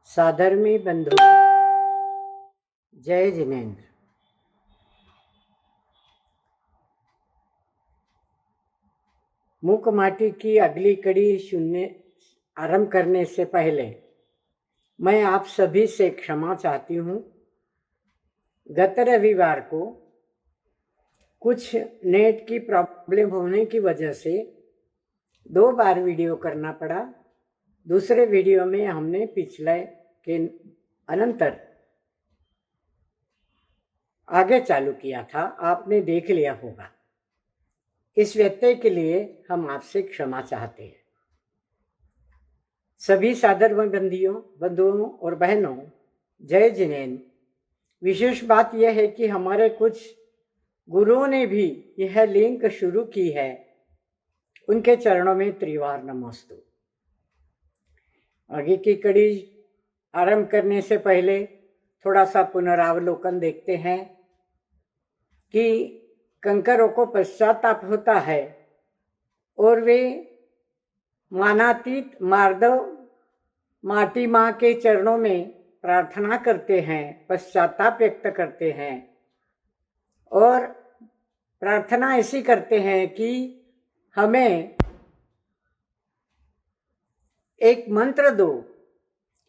साधर्मी बंधु जय जिनेन्द्र। मूक माटी की अगली कड़ी सुनने आरंभ करने से पहले मैं आप सभी से क्षमा चाहती हूँ। गत रविवार को कुछ नेट की प्रॉब्लम होने की वजह से 2 बार वीडियो करना पड़ा। दूसरे वीडियो में हमने पिछले के अनंतर आगे चालू किया था, आपने देख लिया होगा। इस व्यत्यय के लिए हम आपसे क्षमा चाहते हैं। सभी सादर बंधुओं और बहनों, जय जिनेन्द्र। विशेष बात यह है कि हमारे कुछ गुरुओं ने भी यह लिंक शुरू की है, उनके चरणों में त्रिवार नमोस्तु। आगे की कड़ी आरंभ करने से पहले थोड़ा सा पुनरावलोकन देखते हैं कि कंकरों को पश्चाताप होता है और वे मानातीत मार्दव माटी माँ के चरणों में प्रार्थना करते हैं, पश्चाताप व्यक्त करते हैं और प्रार्थना ऐसी करते हैं कि हमें एक मंत्र दो,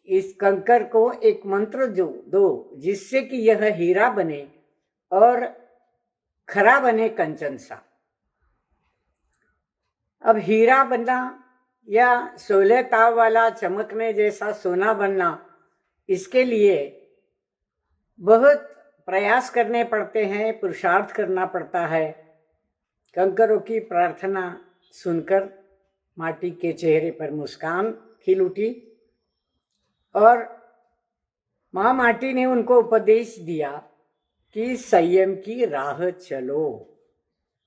इस कंकर को एक मंत्र दो जिससे कि यह हीरा बने और खरा बने कंचन सा। अब हीरा बनना या 16 ताव वाला चमकने जैसा सोना बनना, इसके लिए बहुत प्रयास करने पड़ते हैं, पुरुषार्थ करना पड़ता है। कंकरों की प्रार्थना सुनकर माटी के चेहरे पर मुस्कान खिल उठी और माँ माटी ने उनको उपदेश दिया कि संयम की राह चलो,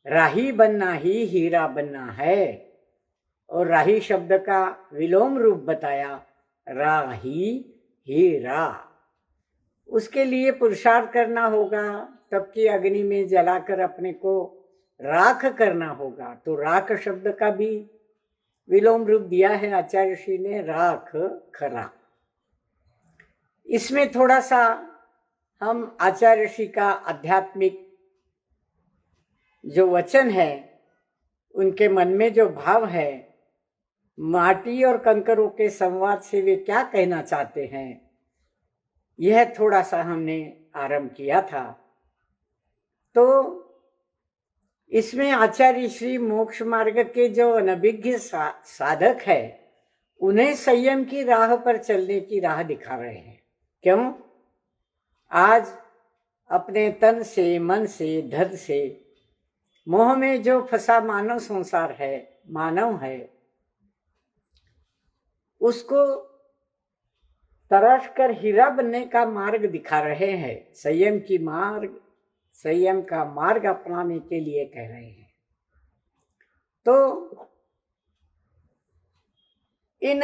राही बनना ही हीरा बनना है। और राही शब्द का विलोम रूप बताया, राही हीरा। उसके लिए पुरुषार्थ करना होगा, तब की अग्नि में जलाकर अपने को राख करना होगा। तो राख शब्द का भी विलोम रूप दिया है आचार्य श्री ने, राख खरा। इसमें थोड़ा सा हम आचार्य श्री का आध्यात्मिक जो वचन है, उनके मन में जो भाव है, माटी और कंकरों के संवाद से वे क्या कहना चाहते हैं, यह थोड़ा सा हमने आरंभ किया था। तो इसमें आचार्य श्री मोक्ष मार्ग के जो अनभिज्ञ साधक है, उन्हें संयम की राह पर चलने की राह दिखा रहे हैं। क्यों? आज अपने तन से, मन से, धन से मोह में जो फंसा मानव संसार है, मानव है, उसको तराश कर हीरा बनने का मार्ग दिखा रहे हैं। संयम का मार्ग अपनाने के लिए कह रहे हैं। तो इन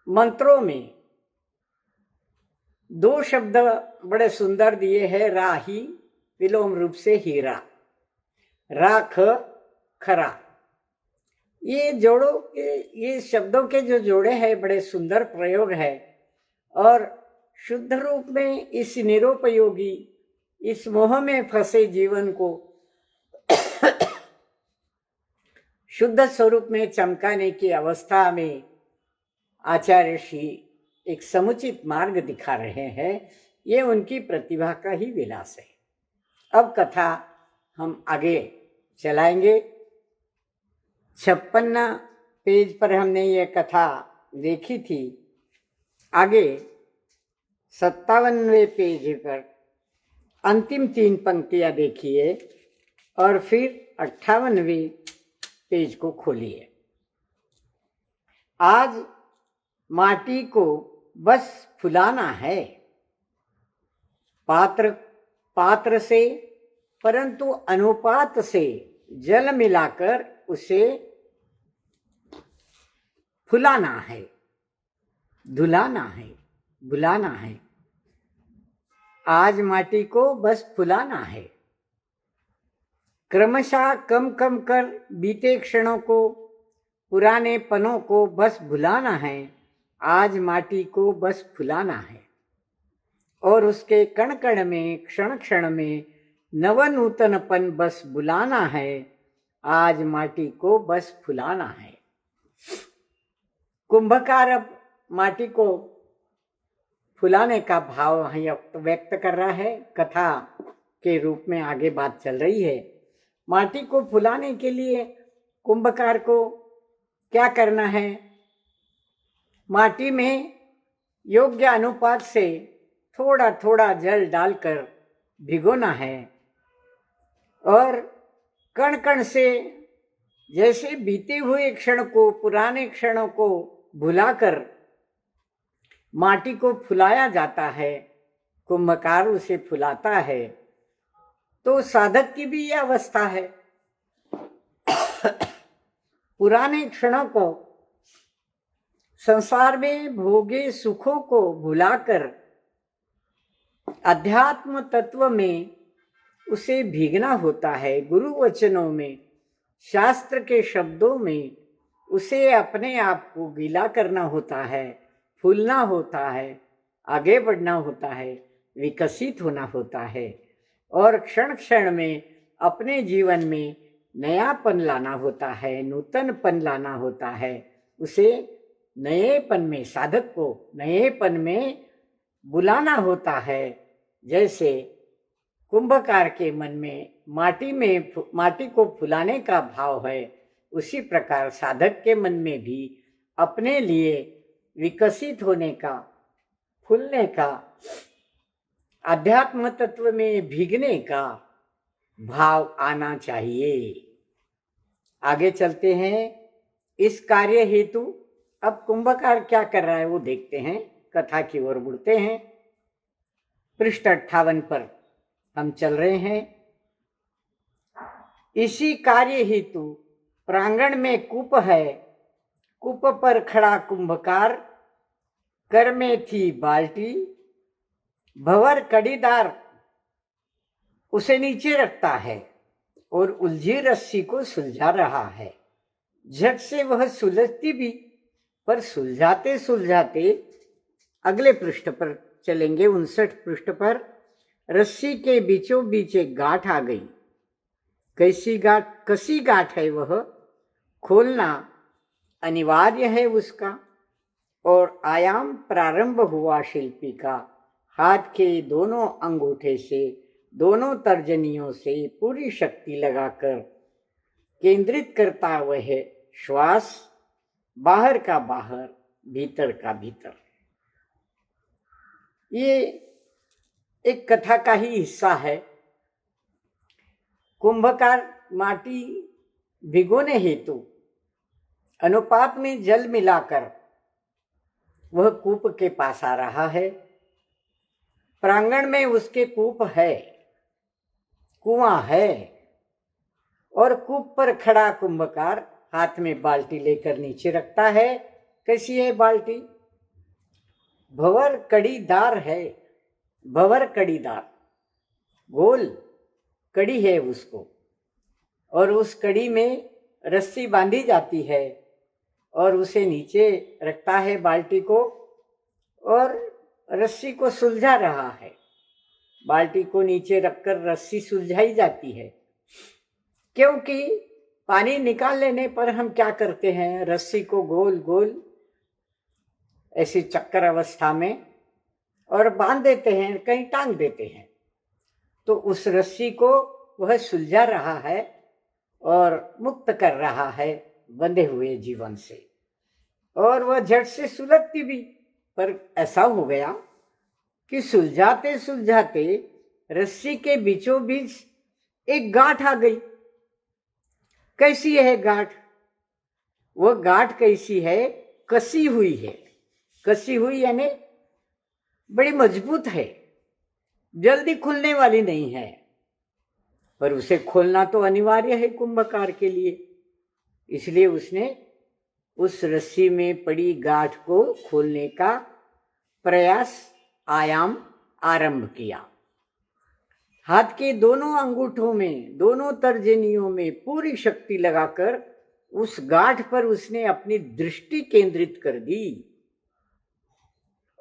मंत्रों में 2 शब्द बड़े सुंदर दिए हैं, राही विलोम रूप से हीरा, राख खरा। ये जोड़ो के, ये शब्दों के जो जोड़े हैं, बड़े सुंदर प्रयोग है और शुद्ध रूप में इस निरुपयोगी, इस मोह में फंसे जीवन को शुद्ध स्वरूप में चमकाने की अवस्था में आचार्य श्री एक समुचित मार्ग दिखा रहे हैं। ये उनकी प्रतिभा का ही विलास है। अब कथा हम आगे चलाएंगे। 56 पेज पर हमने ये कथा देखी थी। आगे 57वें पेज पर अंतिम 3 पंक्तियां देखिए और फिर 58वें पेज को खोलिए। आज माटी को बस फुलाना है, पात्र से, परंतु अनुपात से जल मिलाकर उसे फुलाना है, धुलाना है, बुलाना है। आज माटी को बस फुलाना है। क्रमशः कम कम कर बीते क्षणों को, पुराने पनों को बस भुलाना है आज माटी को बस फुलाना है और उसके कण कण में, क्षण क्षण में नवनूतनपन बस बुलाना है। आज माटी को बस फुलाना है। कुंभकार अब माटी को फुलाने का भाव व्यक्त कर रहा है। कथा के रूप में आगे बात चल रही है। माटी को फुलाने के लिए कुंभकार को क्या करना है? माटी में योग्य अनुपात से थोड़ा थोड़ा जल डालकर भिगोना है और कण कण से जैसे बीते हुए क्षण को, पुराने क्षणों को भुलाकर माटी को फुलाया जाता है, कुंभकार उसे फुलाता है। तो साधक की भी यह अवस्था है। पुराने क्षणों को, संसार में भोगे सुखों को भुलाकर अध्यात्म तत्व में उसे भीगना होता है। गुरु वचनों में, शास्त्र के शब्दों में उसे अपने आप को गीला करना होता है, फूलना होता है, आगे बढ़ना होता है, विकसित होना होता है और क्षण क्षण में अपने जीवन में नयापन लाना होता है, नूतनपन लाना होता है। उसे नएपन में, साधक को नएपन में बुलाना होता है। जैसे कुंभकार के मन में माटी को फुलाने का भाव है, उसी प्रकार साधक के मन में भी अपने लिए विकसित होने का, फूलने का, अध्यात्म तत्व में भीगने का भाव आना चाहिए। आगे चलते हैं। इस कार्य हेतु अब कुंभकार क्या कर रहा है वो देखते हैं। कथा की ओर बढ़ते हैं। पृष्ठ 58 पर हम चल रहे हैं। इसी कार्य हेतु प्रांगण में कूप है, कूप पर खड़ा कुंभकार, कर में थी बाल्टी, भंवर कड़ीदार उसे नीचे रखता है और उलझी रस्सी को सुलझा रहा है। झट से वह सुलझती भी, पर सुलझाते सुलझाते अगले पृष्ठ पर चलेंगे, 59 पृष्ठ पर। रस्सी के बीचों बीच एक गांठ आ गई। कसी गांठ है वह, खोलना अनिवार्य है उसका। और आयाम प्रारंभ हुआ शिल्पी का, हाथ के दोनों अंगूठे से, दोनों तर्जनियों से पूरी शक्ति लगाकर केंद्रित करता वह श्वास, बाहर का बाहर, भीतर का भीतर। ये एक कथा का ही हिस्सा है। कुंभकार माटी भिगोने हेतु अनुपात में जल मिलाकर वह कूप के पास आ रहा है। प्रांगण में उसके कूप है, कुआं है और कूप पर खड़ा कुंभकार हाथ में बाल्टी लेकर नीचे रखता है। कैसी है बाल्टी? भंवर कड़ीदार है। भंवर कड़ीदार, गोल कड़ी है उसको, और उस कड़ी में रस्सी बांधी जाती है और उसे नीचे रखता है बाल्टी को और रस्सी को सुलझा रहा है। बाल्टी को नीचे रखकर रस्सी सुलझाई जाती है, क्योंकि पानी निकाल लेने पर हम क्या करते हैं, रस्सी को गोल गोल ऐसी चक्कर अवस्था में और बांध देते हैं, कहीं टांग देते हैं। तो उस रस्सी को वह सुलझा रहा है और मुक्त कर रहा है बंधे हुए जीवन से, और वह झट से सुलझती भी। पर ऐसा हो गया कि सुलझाते सुलझाते रस्सी के बीचों बीच एक गांठ आ गई। कैसी है गांठ? वह गांठ कैसी है? कसी हुई है। कसी हुई यानी बड़ी मजबूत है, जल्दी खुलने वाली नहीं है, पर उसे खोलना तो अनिवार्य है कुंभकार के लिए। इसलिए उसने उस रस्सी में पड़ी गांठ को खोलने का प्रयास, आयाम आरंभ किया। हाथ के दोनों अंगूठों में, दोनों तर्जनियों में पूरी शक्ति लगाकर उस गांठ पर उसने अपनी दृष्टि केंद्रित कर दी।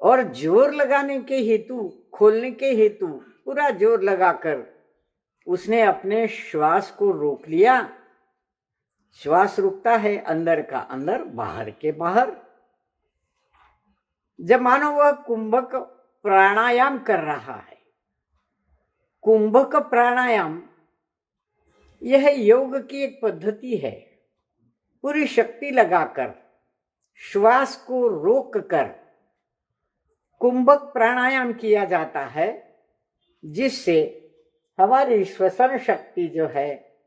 और जोर लगाने के हेतु, खोलने के हेतु पूरा जोर लगाकर उसने अपने श्वास को रोक लिया। श्वास रुकता है अंदर का अंदर, बाहर के बाहर। जब मानो वह कुंभक प्राणायाम कर रहा है। कुंभक प्राणायाम यह योग की एक पद्धति है। पूरी शक्ति लगाकर, श्वास को रोक कर कुंभक प्राणायाम किया जाता है, जिससे हमारी श्वसन शक्ति जो है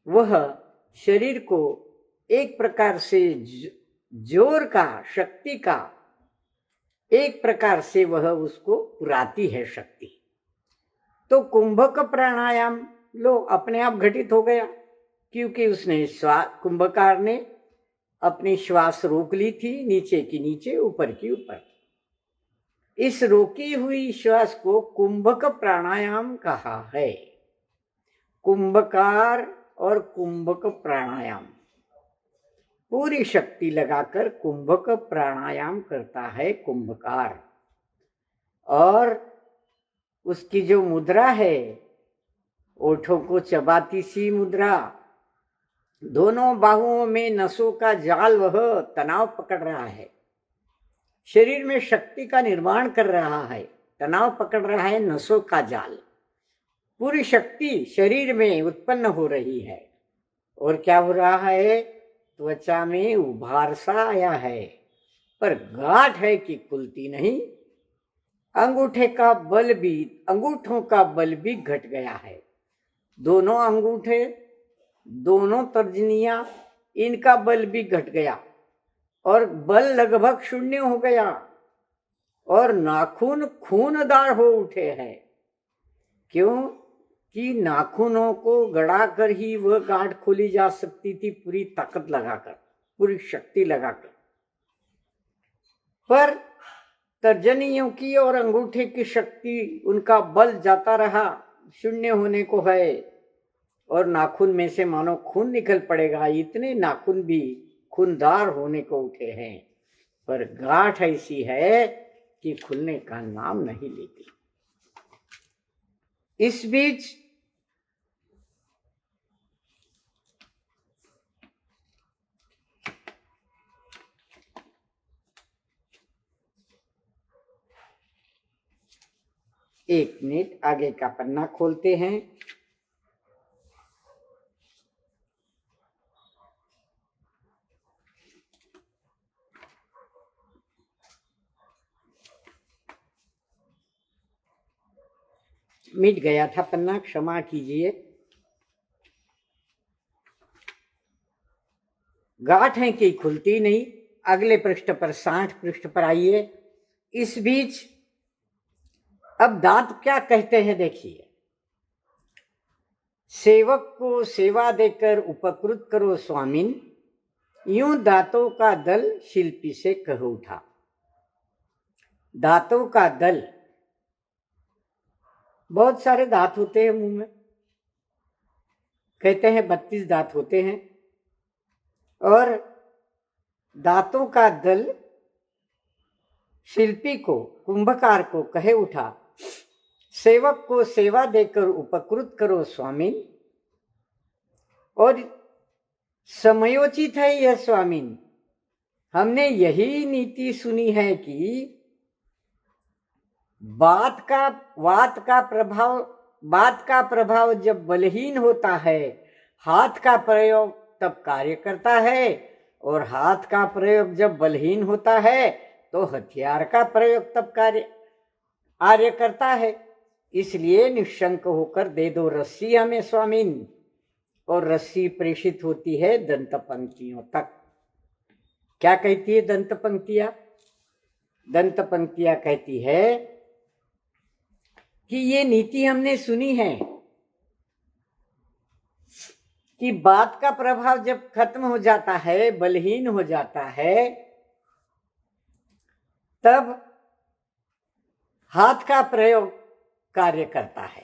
वह शरीर को एक प्रकार से जोर का, शक्ति का एक प्रकार से वह उसको पुराती है शक्ति। तो कुंभक प्राणायाम लो अपने आप घटित हो गया, क्योंकि उसने कुंभकार ने अपनी श्वास रोक ली थी, नीचे की नीचे, ऊपर की ऊपर। इस रोकी हुई श्वास को कुंभक प्राणायाम कहा है। कुंभकार और कुंभक प्राणायाम, पूरी शक्ति लगाकर कुंभक प्राणायाम करता है कुंभकार। और उसकी जो मुद्रा है, ओठों को चबाती सी मुद्रा, दोनों बाहुओं में नसों का जाल वह तनाव पकड़ रहा है, शरीर में शक्ति का निर्माण कर रहा है, तनाव पकड़ रहा है, नसों का जाल। पूरी शक्ति शरीर में उत्पन्न हो रही है। और क्या हो रहा है? त्वचा में उभार सा आया है, पर गांठ है कि खुलती नहीं। अंगूठों का बल भी घट गया है। दोनों अंगूठे, दोनों तर्जनियां, इनका बल भी घट गया और बल लगभग शून्य हो गया। और नाखून खूनदार हो उठे हैं। क्यों? कि नाखूनों को गड़ाकर ही वह गांठ खोली जा सकती थी, पूरी ताकत लगाकर, पूरी शक्ति लगाकर। पर तर्जनियों की और अंगूठे की शक्ति, उनका बल जाता रहा, शून्य होने को है। और नाखून में से मानो खून निकल पड़ेगा, इतने नाखून भी खूनदार होने को उठे हैं, पर गांठ ऐसी है कि खुलने का नाम नहीं लेती। इस बीच एक मिनट आगे का पन्ना खोलते हैं। मिट गया था पन्ना, क्षमा कीजिए। गांठ है कि खुलती नहीं। अगले पृष्ठ पर, 60 पृष्ठ पर आइए। इस बीच अब दांत क्या कहते हैं देखिए। सेवक को सेवा देकर उपकृत करो स्वामिन, यूं दांतों का दल शिल्पी से कह उठा। दांतों का दल, बहुत सारे दांत होते हैं मुंह में, कहते हैं 32 दांत होते हैं। और दांतों का दल शिल्पी को, कुंभकार को कहे उठा, सेवक को सेवा देकर उपकृत करो स्वामिन। और समयोचित है यह स्वामिन, हमने यही नीति सुनी है कि बात का प्रभाव जब बलहीन होता है, हाथ का प्रयोग तब कार्य करता है, और हाथ का प्रयोग जब बलहीन होता है तो हथियार का प्रयोग तब कार्य करता है। इसलिए निशंक होकर दे दो रस्सी हमें स्वामिन। और रस्सी प्रेषित होती है दंत पंक्तियों तक। क्या कहती है दंत पंक्तियां? दंत पंक्तियां कहती है कि ये नीति हमने सुनी है कि बात का प्रभाव जब खत्म हो जाता है, बलहीन हो जाता है, तब हाथ का प्रयोग कार्य करता है।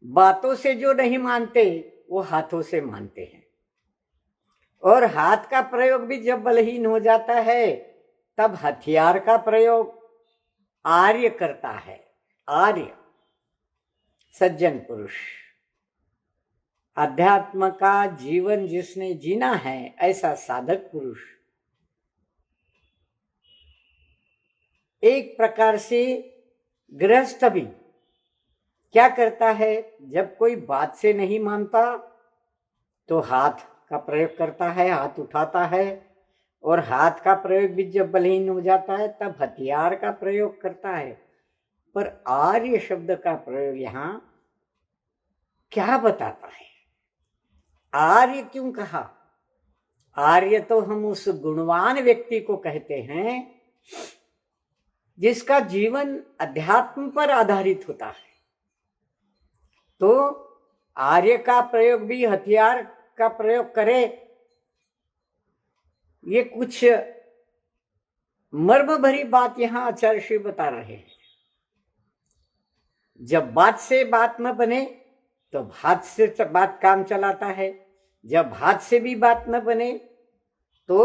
बातों से जो नहीं मानते वो हाथों से मानते हैं। और हाथ का प्रयोग भी जब बलहीन हो जाता है तब हथियार का प्रयोग आर्य करता है। आर्य सज्जन पुरुष, अध्यात्म का जीवन जिसने जीना है, ऐसा साधक पुरुष एक प्रकार से गृहस्थ भी क्या करता है, जब कोई बात से नहीं मानता तो हाथ का प्रयोग करता है, हाथ उठाता है, और हाथ का प्रयोग भी जब बलहीन हो जाता है तब हथियार का प्रयोग करता है। पर आर्य शब्द का प्रयोग यहां क्या बताता है? आर्य क्यों कहा? आर्य तो हम उस गुणवान व्यक्ति को कहते हैं जिसका जीवन अध्यात्म पर आधारित होता है। तो आर्य का प्रयोग भी हथियार का प्रयोग करे, ये कुछ मर्म भरी बात यहां आचार्य श्री बता रहे हैं। जब बात से बात न बने तो हाथ से बात काम चलाता है, जब हाथ से भी बात न बने तो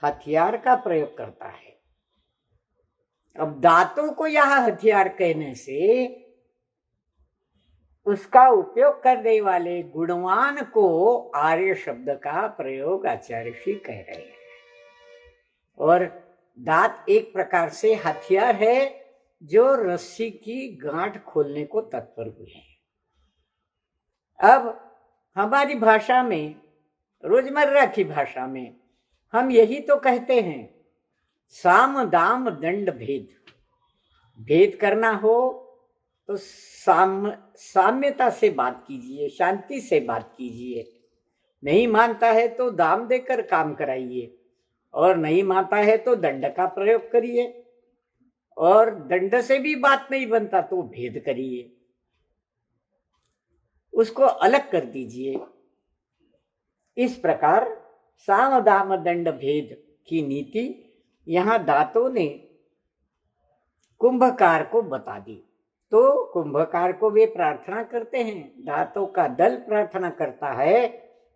हथियार का प्रयोग करता है। अब दांतों को यह हथियार कहने से उसका उपयोग करने वाले गुणवान को आर्य शब्द का प्रयोग आचार्य श्री कह रहे हैं। और दांत एक प्रकार से हथियार है जो रस्सी की गांठ खोलने को तत्पर हुए हैं। अब हमारी भाषा में, रोजमर्रा की भाषा में हम यही तो कहते हैं, साम दाम दंड भेद। भेद करना हो तो साम्यता से बात कीजिए, शांति से बात कीजिए। नहीं मानता है तो दाम देकर काम कराइए, और नहीं मानता है तो दंड का प्रयोग करिए, और दंड से भी बात नहीं बनता तो भेद करिए, उसको अलग कर दीजिए। इस प्रकार साम दाम दंड भेद की नीति यहां दांतों ने कुंभकार को बता दी। तो कुंभकार को वे प्रार्थना करते हैं, दांतों का दल प्रार्थना करता है,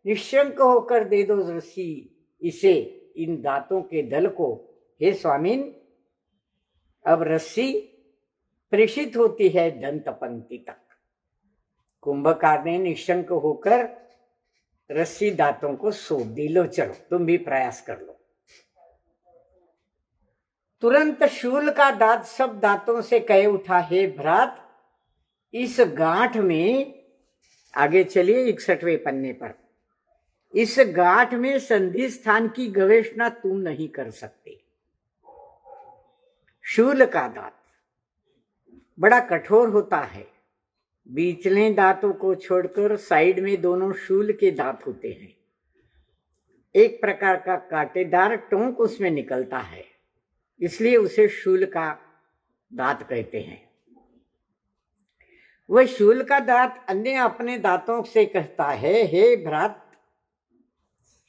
निशंक होकर दे दो रस्सी इसे, इन दांतों के दल को। हे स्वामिन, अब रस्सी प्रेषित होती है दंत पंक्ति तक। कुंभकार ने निशंक होकर रस्सी दांतों को सौंप दी, लो चलो तुम भी प्रयास कर लो। तुरंत शूल का दांत सब दांतों से कह उठा, हे भ्रात, इस गांठ में, आगे चलिए 61वें पन्ने पर, इस गांठ में संधि स्थान की गवेषणा तुम नहीं कर सकते। शूल का दांत बड़ा कठोर होता है, बीचले दांतों को छोड़कर साइड में दोनों शूल के दांत होते हैं। एक प्रकार का कांटेदार टोंक उसमें निकलता है, इसलिए उसे शूल का दांत कहते हैं। वह शूल का दांत अन्य अपने दांतों से कहता है, हे भ्रात,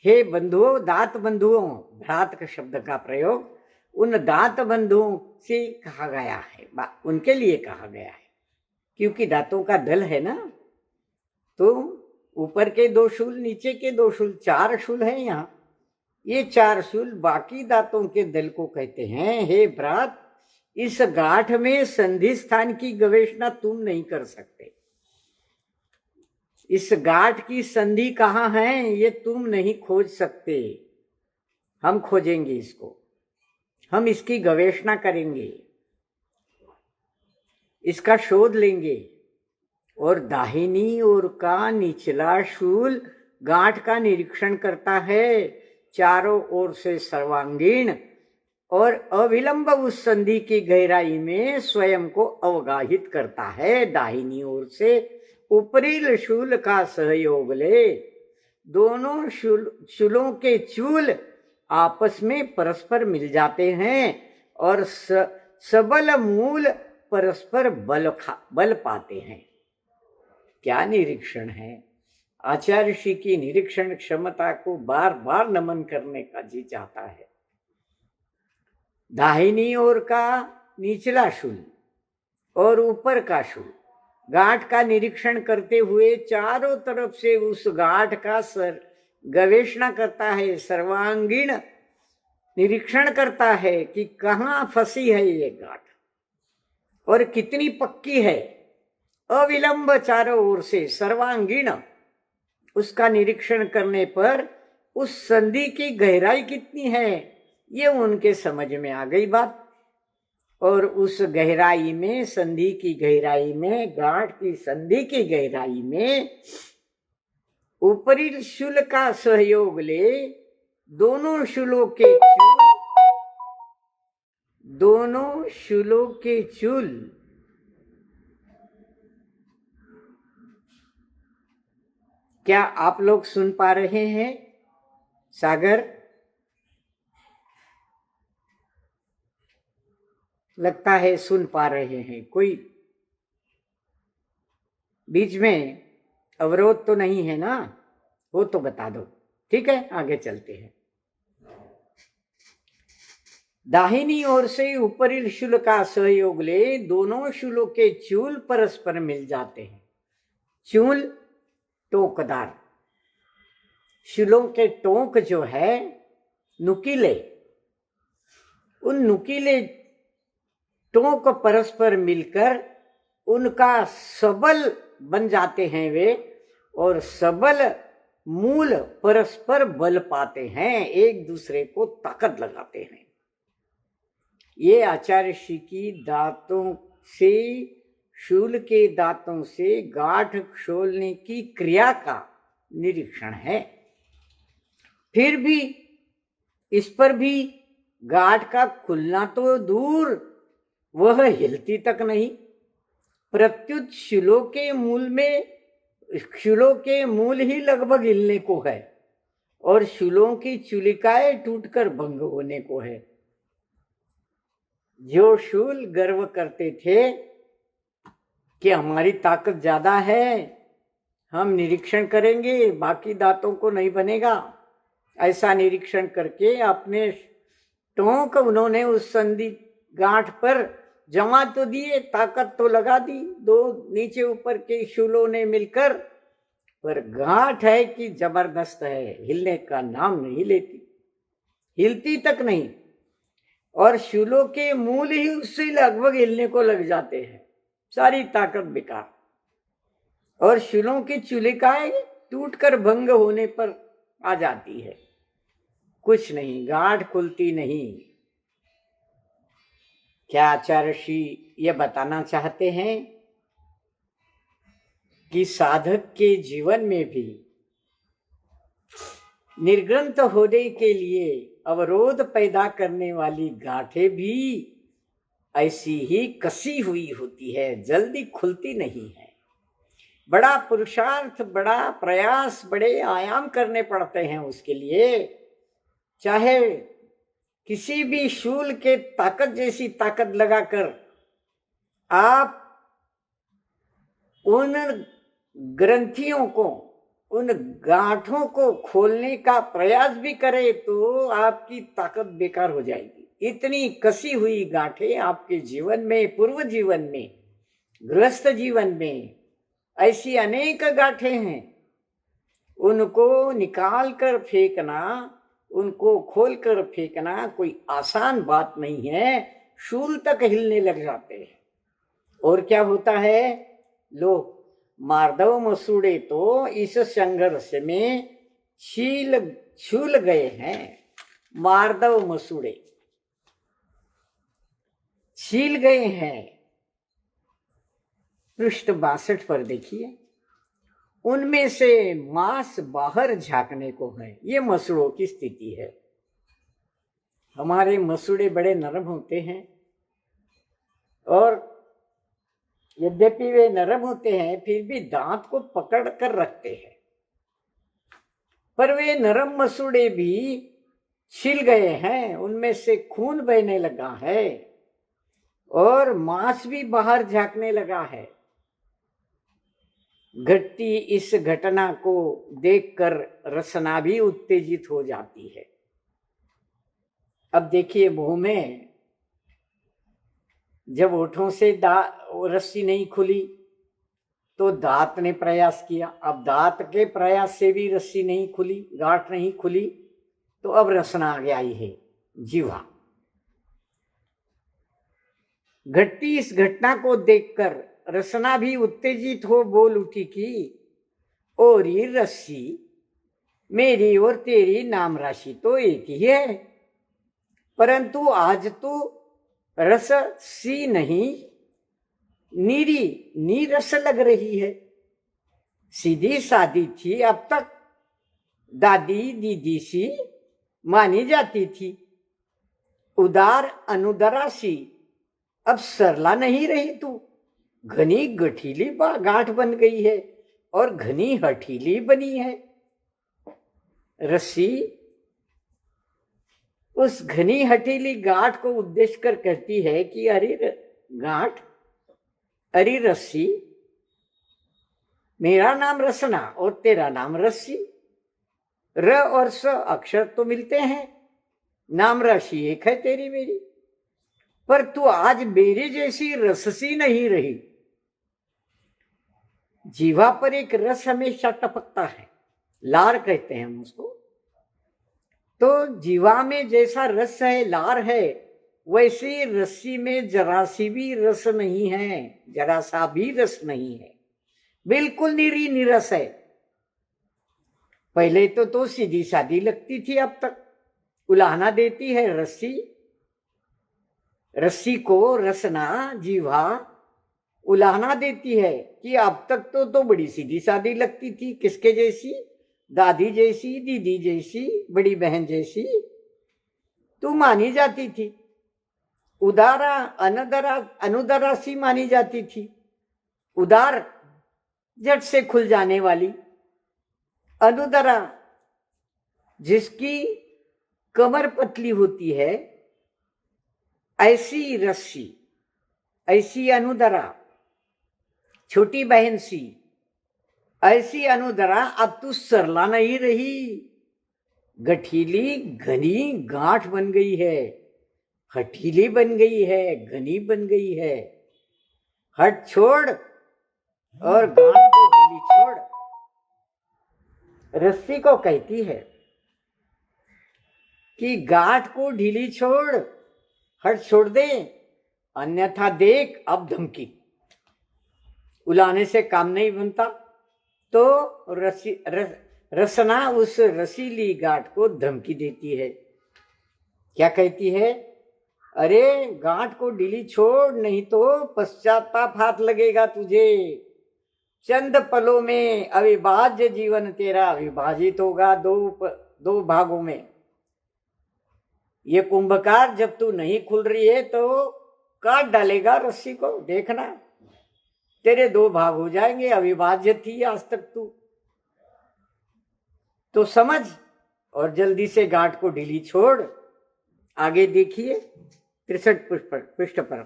हे बंधुओं, दांत बंधुओं। भ्रात का शब्द का प्रयोग उन दांत बंधुओं से कहा गया है, उनके लिए कहा गया है, क्योंकि दांतों का दल है ना। तो ऊपर के 2 शूल, नीचे के 2 शूल, 4 शूल है यहाँ। ये 4 शूल बाकी दांतों के दल को कहते हैं, हे भ्रात, इस गांठ में संधि स्थान की गवेषणा तुम नहीं कर सकते। इस गांठ की संधि कहाँ है ये तुम नहीं खोज सकते, हम खोजेंगे इसको, हम इसकी गवेषणा करेंगे, इसका शोध लेंगे। और दाहिनी ओर का निचला शूल गांठ का निरीक्षण करता है, चारों ओर से सर्वांगीण, और अविलंब उस संधि की गहराई में स्वयं को अवगाहित करता है। दाहिनी ओर से ऊपरी शूल का सहयोग ले, दोनों शूलों के चूल आपस में परस्पर मिल जाते हैं और सबल मूल परस्पर बल पाते हैं। क्या निरीक्षण है! आचार्य श्री की निरीक्षण क्षमता को बार बार नमन करने का जी चाहता है। दाहिनी ओर का निचला शूल और ऊपर का शूल गांठ का निरीक्षण करते हुए चारों तरफ से उस गांठ का गवेषणा करता है, सर्वांगीण निरीक्षण करता है कि कहाँ फंसी है ये गांठ और कितनी पक्की है। अविलंब चारों ओर से सर्वांगीण उसका निरीक्षण करने पर उस संधि की गहराई कितनी है ये उनके समझ में आ गई बात। और उस गहराई में, संधि की गहराई में, गांठ की संधि की गहराई में ऊपरी शूल का सहयोग ले दोनों शूलों के चूल क्या आप लोग सुन पा रहे हैं? सागर, लगता है सुन पा रहे हैं। कोई बीच में अवरोध तो नहीं है ना? वो तो बता दो। ठीक है, आगे चलते हैं। दाहिनी ओर से ऊपरी शूल का सहयोग ले दोनों शूलों के चूल परस्पर मिल जाते हैं। चूल टोकदार, शूलों के टोक जो है नुकीले, उन नुकीले टोक परस्पर मिलकर उनका सबल बन जाते हैं वे, और सबल मूल परस्पर बल पाते हैं, एक दूसरे को ताकत लगाते हैं। ये आचार्य श्री की दांतों से, शूल के दांतों से गांठ खोलने की क्रिया का निरीक्षण है। फिर भी इस पर भी गांठ का खुलना तो दूर, वह हिलती तक नहीं। प्रत्युत शूलों के मूल ही लगभग हिलने को है और शूलों की चूलिकाएं टूटकर भंग होने को है। जो शूल गर्व करते थे कि हमारी ताकत ज्यादा है, हम निरीक्षण करेंगे, बाकी दांतों को नहीं बनेगा, ऐसा निरीक्षण करके अपने टोंक उन्होंने उस संधि गांठ पर जमा तो दिए, ताकत तो लगा दी, दो नीचे ऊपर के शूलों ने मिलकर, पर गांठ है कि जबरदस्त है, हिलने का नाम नहीं लेती, हिलती तक नहीं। और शूलों के मूल ही उससे लगभग हिलने को लग जाते हैं, सारी ताकत बेकार। और शूलों की चूलिकाएं टूटकर भंग होने पर आ जाती है, कुछ नहीं, गांठ खुलती नहीं। क्या आचार्य श्री ये बताना चाहते हैं कि साधक के जीवन में भी निर्ग्रंथ होने के लिए अवरोध पैदा करने वाली गांठें भी ऐसी ही कसी हुई होती है, जल्दी खुलती नहीं है। बड़ा पुरुषार्थ, बड़ा प्रयास, बड़े आयाम करने पड़ते हैं उसके लिए। चाहे किसी भी शूल के ताकत जैसी ताकत लगाकर आप उन ग्रंथियों को, उन गांठों को खोलने का प्रयास भी करें तो आपकी ताकत बेकार हो जाएगी। इतनी कसी हुई गांठें आपके जीवन में, पूर्व जीवन में, गृहस्थ जीवन में ऐसी अनेक गांठें हैं। उनको निकाल कर फेंकना, उनको खोल कर फेंकना कोई आसान बात नहीं है। शूल तक हिलने लग जाते हैं। और क्या होता है, लो मार्दव मसूड़े तो इस संघर्ष में छूल गए हैं। मार्दव मसूड़े छील गए हैं। पृष्ठ 62 पर देखिए, उनमें से मांस बाहर झांकने को है। ये मसूड़ों की स्थिति है। हमारे मसूड़े बड़े नरम होते हैं और यद्यपि वे नरम होते हैं फिर भी दांत को पकड़ कर रखते हैं, पर वे नरम मसूड़े भी छिल गए हैं, उनमें से खून बहने लगा है और मांस भी बाहर झांकने लगा है। घटती इस घटना को देखकर रसना भी उत्तेजित हो जाती है। अब देखिए, मुंह में जब होठों से रस्सी नहीं खुली तो दांत ने प्रयास किया, अब दांत के प्रयास से भी रस्सी नहीं खुली, गांठ नहीं खुली, तो अब रसना आ गई है। जीवा। घटती इस घटना को देखकर रसना भी उत्तेजित हो बोल उठी कि और ये रस्सी मेरी और तेरी नाम राशि तो एक ही है, परंतु आज तो रस सी नहीं नीरी नीरस लग रही है। सीधी सादी थी अब तक, दादी दीदी सी मानी जाती थी, उदार अनुदरा सी अब सरला नहीं रही तू, घनी गठीली गांठ बन गई है और घनी हठीली बनी है। रस्सी उस घनी हठीली गांठ को उद्देश्य कर कहती है कि अरे गांठ, अरे रस्सी, मेरा नाम रसना और तेरा नाम रस्सी, र और स अक्षर तो मिलते हैं, नाम राशि एक है तेरी मेरी, पर तू आज मेरी जैसी रससी नहीं रही। जीवा पर एक रस हमेशा टपकता है, लार कहते हैं हम उसको। तो जीवा में जैसा रस है, लार है, वैसे रस्सी में जरा सी भी रस नहीं है, जरा सा भी रस नहीं है, बिल्कुल निरी निरस है। पहले तो सीधी सादी लगती थी, अब तक उलाहना देती है रस्सी। रस्सी को रसना जीवा उलाहना देती है कि अब तक तो बड़ी सीधी सादी लगती थी। किसके जैसी? दादी जैसी, दीदी जैसी, बड़ी बहन जैसी तू मानी जाती थी। उदारा अनुदरा सी मानी जाती थी। उदार झट से खुल जाने वाली, अनुदरा जिसकी कमर पतली होती है, ऐसी रस्सी, ऐसी अनुदरा, छोटी बहन सी, ऐसी अनुदरा अब तू सरला नहीं रही, गठीली घनी गांठ बन गई है, हठीली बन गई है, घनी बन गई है। हट छोड़ और गांठ को ढीली छोड़। रस्सी को कहती है कि गांठ को ढीली छोड़, हट छोड़ दे, अन्यथा देख अब धमकी। उलाने से काम नहीं बनता। तो रसना उस रसीली गांठ को धमकी देती है। क्या कहती है? अरे गांठ को ढीली छोड़, नहीं तो पश्चाताप हाथ लगेगा तुझे। चंद पलों में अविभाज्य जीवन तेरा विभाजित होगा दो भागों में। ये कुंभकार जब तू नहीं खुल रही है तो काट डालेगा रस्सी को, देखना तेरे दो भाग हो जाएंगे। अविभाज्य थी आज तक तू, तो समझ और जल्दी से गांठ को ढीली छोड़। आगे देखिए 63 पृष्ठ पर।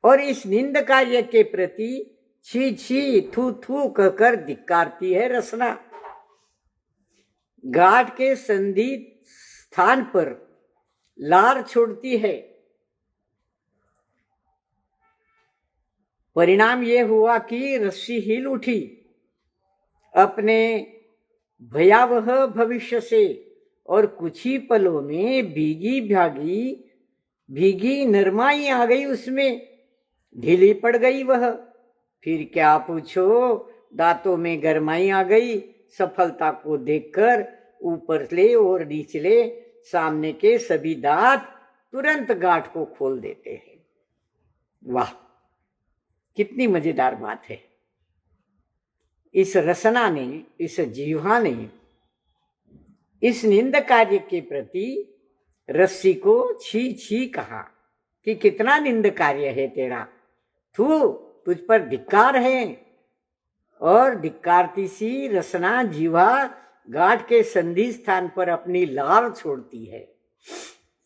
और इस निंद कार्य के प्रति छी छी थू थू कहकर धिक्कारती है रसना। गांठ के संधि स्थान पर लार छोड़ती है। परिणाम यह हुआ कि रस्सी हिल उठी। अपने भयावह भविष्य से और कुछ ही पलों में भीगी नरमाई आ गई उसमें, ढीली पड़ गई वह। फिर क्या पूछो, दांतों में गरमाई आ गई। सफलता को देखकर ऊपरले और निचले सामने के सभी दांत तुरंत गांठ को खोल देते हैं। वाह, कितनी मजेदार बात है। इस रसना ने, इस जीवा ने इस निंद कार्य के प्रति रस्सी को छी छी कहा कि कितना निंद कार्य है तेरा, तू, तुझ पर धिक्कार है। और धिक्कारती सी रसना जीवा गांठ के संधि स्थान पर अपनी लार छोड़ती है,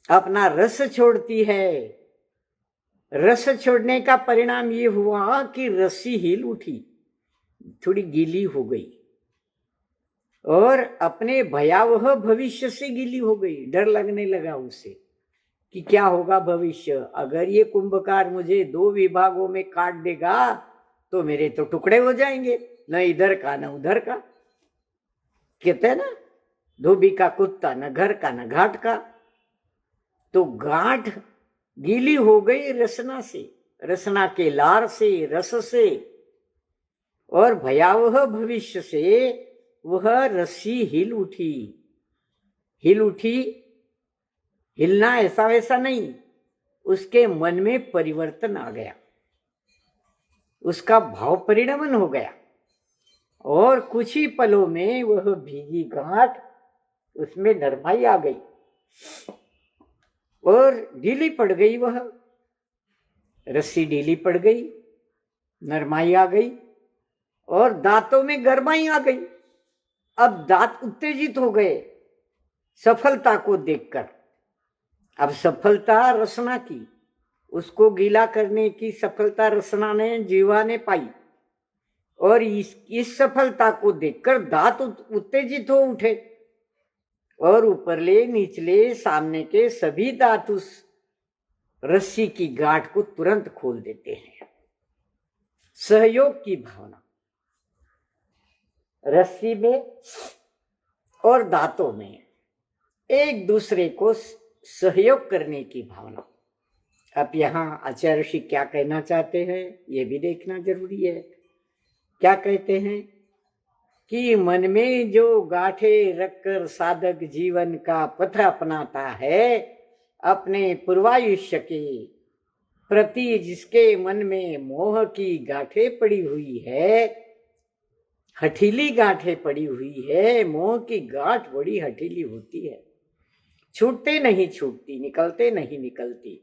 अपना रस छोड़ती है। रस छोड़ने का परिणाम ये हुआ कि रस्सी हिल उठी, थोड़ी गीली हो गई और अपने भयावह भविष्य से गीली हो गई। डर लगने लगा उसे कि क्या होगा भविष्य। अगर ये कुंभकार मुझे दो विभागों में काट देगा तो मेरे तो टुकड़े हो जाएंगे, न इधर का न उधर का। कहते हैं ना, धोबी का कुत्ता न घर का न घाट का। तो गांठ गीली हो गई रसना से, रसना के लार से, रस से, और भयावह भविष्य से वह रस्सी हिल उठी। हिल उठी, हिलना ऐसा वैसा नहीं, उसके मन में परिवर्तन आ गया, उसका भाव परिणमन हो गया, और कुछ ही पलों में वह भीगी गांठ, उसमें नरमाई आ गई और ढीली पड़ गई। वह रस्सी ढीली पड़ गई, नरमाई आ गई और दांतों में गरमाई आ गई। अब दांत उत्तेजित हो गए सफलता को देखकर। अब सफलता रसना की, उसको गीला करने की सफलता रसना ने, जीवा ने पाई, और इस सफलता को देखकर दांत उत्तेजित हो उठे और ऊपरले निचले सामने के सभी दांत उस रस्सी की गांठ को तुरंत खोल देते हैं। सहयोग की भावना रस्सी में और दांतों में, एक दूसरे को सहयोग करने की भावना। अब यहाँ आचार्य ऋषि क्या कहना चाहते हैं ये भी देखना जरूरी है। क्या कहते हैं कि मन में जो गांठे रखकर साधक जीवन का पथ अपनाता है, अपने पूर्वायुष्य के प्रति जिसके मन में मोह की गांठें पड़ी हुई है, हठीली गांठें पड़ी हुई है, मोह की गांठ बड़ी हठीली होती है, छूटते नहीं छूटती, निकलते नहीं निकलती,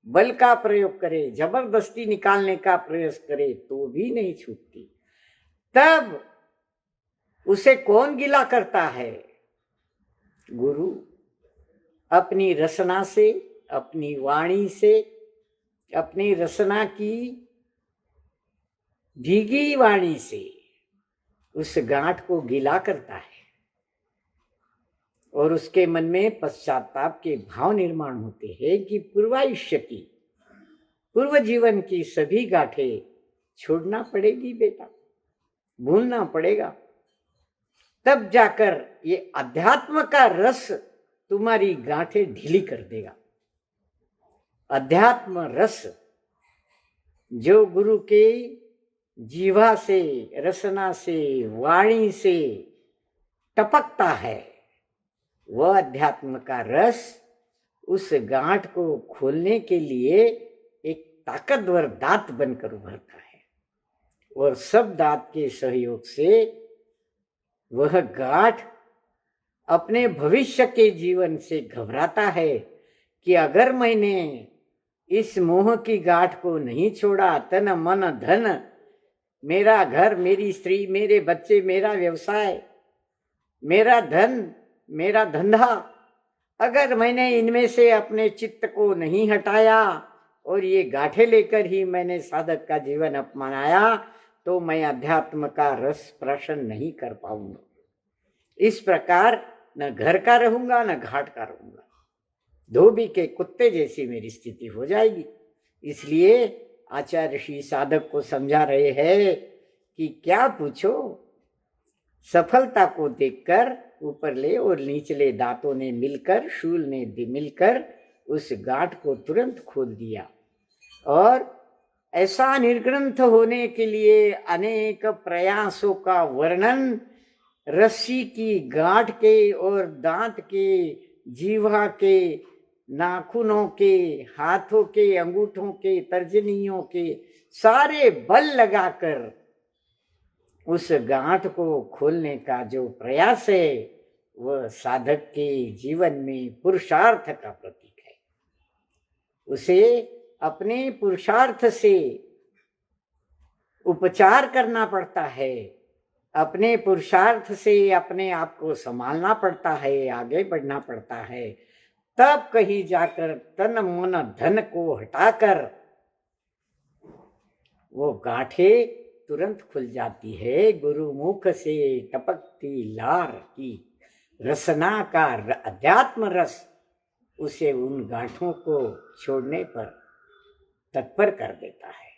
बल का प्रयोग करे, जबरदस्ती निकालने का प्रयास करे तो भी नहीं छूटती। तब उसे कौन गिला करता है? गुरु अपनी रसना से, अपनी वाणी से, अपनी रसना की भीगी वाणी से उस गांठ को गीला करता है और उसके मन में पश्चाताप के भाव निर्माण होते हैं कि पूर्वायुष्य की, पूर्व जीवन की सभी गांठें छोड़ना पड़ेगी बेटा, भूलना पड़ेगा। तब जाकर ये अध्यात्म का रस तुम्हारी गांठें ढीली कर देगा। अध्यात्म रस जो गुरु के जीवा से, रसना से, वाणी से टपकता है, वह अध्यात्म का रस उस गांठ को खोलने के लिए एक ताकतवर दांत बनकर उभरता है और सब दांत के सहयोग से वह गांठ अपने भविष्य के जीवन से घबराता है कि अगर मैंने इस मोह की गांठ को नहीं छोड़ा, तन मन धन, मेरा घर, मेरी स्त्री, मेरे बच्चे, मेरा व्यवसाय, मेरा धन, मेरा धंधा, अगर मैंने इनमें से अपने चित्त को नहीं हटाया और ये गांठें लेकर ही मैंने साधक का जीवन अपनाया, तो मैं अध्यात्म का रस प्राशन नहीं कर पाऊंगा। इस प्रकार न घर का रहूंगा न घाट का रहूंगा, धोबी के कुत्ते जैसी मेरी स्थिति हो जाएगी। इसलिए आचार्य ऋषि साधक को समझा रहे हैं कि क्या पूछो, सफलता को देखकर ऊपरले और निचले दांतों ने मिलकर, शूल ने मिलकर उस गांठ को तुरंत खोल दिया और ऐसा निर्ग्रंथ होने के लिए अनेक प्रयासों का वर्णन रस्सी की गांठ के और दांत के, जीवा के, नाखूनों के, हाथों के, अंगूठों के, तर्जनियों के सारे बल लगाकर उस गांठ को खोलने का जो प्रयास है वह साधक के जीवन में पुरुषार्थ का प्रतीक है। उसे अपने पुरुषार्थ से उपचार करना पड़ता है, अपने पुरुषार्थ से अपने आप को संभालना पड़ता है, आगे बढ़ना पड़ता है। तब कहीं जाकर तन मन धन को हटाकर वो गांठें तुरंत खुल जाती है। गुरु मुख से टपकती लार की रसना का अध्यात्म रस उसे उन गांठों को छोड़ने पर तत्पर कर देता है।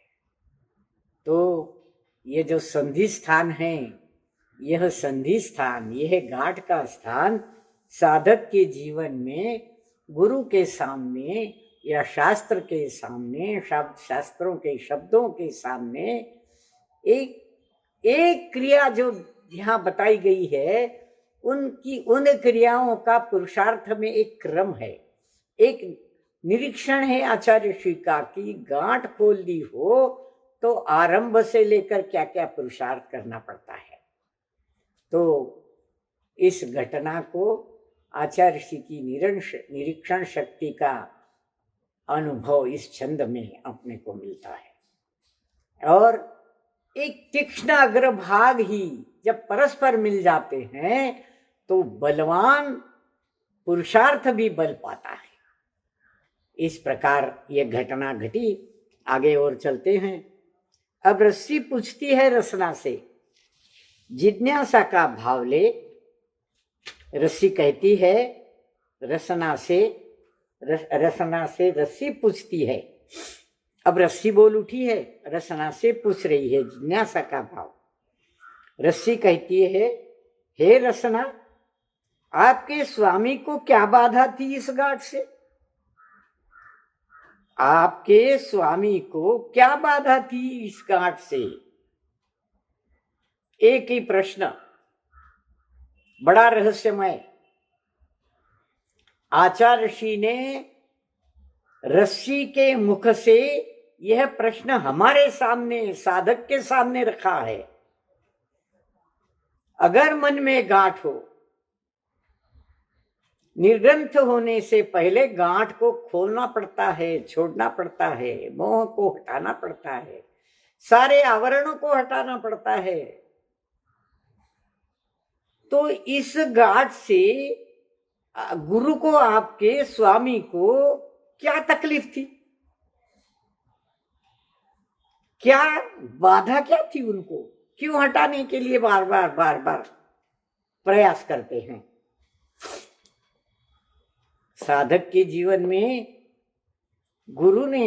तो ये जो संधि स्थान है, यह संधि स्थान, यह गांठ का स्थान साधक के जीवन में गुरु के सामने या शास्त्र के सामने, शब्द शास्त्रों के शब्दों के सामने एक एक क्रिया जो यहाँ बताई गई है, उनकी उन क्रियाओं का पुरुषार्थ में एक क्रम है, एक निरीक्षण है आचार्य श्री का कि गांठ खोल ली हो तो आरंभ से लेकर क्या क्या पुरुषार्थ करना पड़ता है। तो इस घटना को आचार्य श्री की निरीक्षण शक्ति का अनुभव इस छंद में अपने को मिलता है। और एक तीक्ष्ण अग्रभाग ही जब परस्पर मिल जाते हैं तो बलवान पुरुषार्थ भी बल पाता है। इस प्रकार ये घटना घटी। आगे और चलते हैं। अब रस्सी पूछती है रसना से, जिज्ञासा का भाव ले। रस्सी कहती है रसना से रस्सी पूछती है। अब रस्सी बोल उठी है, रसना से पूछ रही है, जिज्ञासा का भाव। रस्सी कहती है, हे रसना, आपके स्वामी को क्या बाधा थी इस गांठ से? आपके स्वामी को क्या बाधा थी इस गांठ से? एक ही प्रश्न, बड़ा रहस्यमय। आचार्य ऋषि ने रस्सी के मुख से यह प्रश्न हमारे सामने, साधक के सामने रखा है। अगर मन में गांठ हो, निर्ग्रंथ होने से पहले गांठ को खोलना पड़ता है, छोड़ना पड़ता है, मोह को हटाना पड़ता है, सारे आवरणों को हटाना पड़ता है। तो इस गांठ से गुरु को, आपके स्वामी को क्या तकलीफ थी, क्या बाधा क्या थी उनको, क्यों हटाने के लिए बार बार प्रयास करते हैं? साधक के जीवन में गुरु ने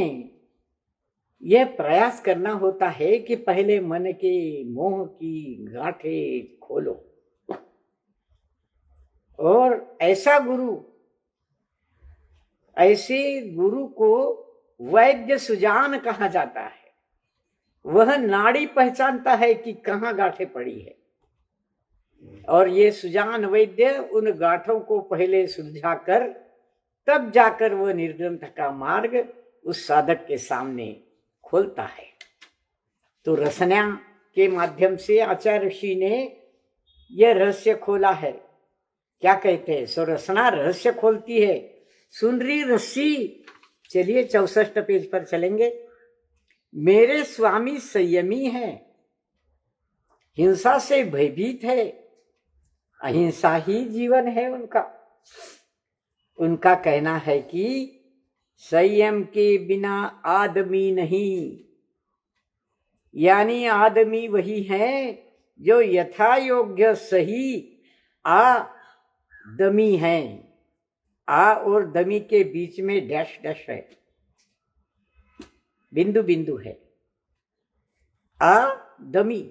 यह प्रयास करना होता है कि पहले मन के मोह की गांठें खोलो। और ऐसे गुरु को वैद्य सुजान कहा जाता है। वह नाड़ी पहचानता है कि कहाँ गांठें पड़ी है, और ये सुजान वैद्य उन गांठों को पहले सुलझाकर तब जाकर वह निर्ग्रंथ का मार्ग उस साधक के सामने खोलता है। तो रसना के माध्यम से आचार्य ऋषि ने यह रहस्य खोला है। क्या कहते हैं? सो रसना रहस्य खोलती है। सुन रही रस्सी। चलिए 64 पेज पर चलेंगे। मेरे स्वामी संयमी हैं, हिंसा से भयभीत है, अहिंसा ही जीवन है उनका। उनका कहना है कि संयम के बिना आदमी नहीं, यानी आदमी वही है जो यथा योग्य सही आदमी है। आ और दमी के बीच में डैश डैश है, बिंदु बिंदु है। आदमी।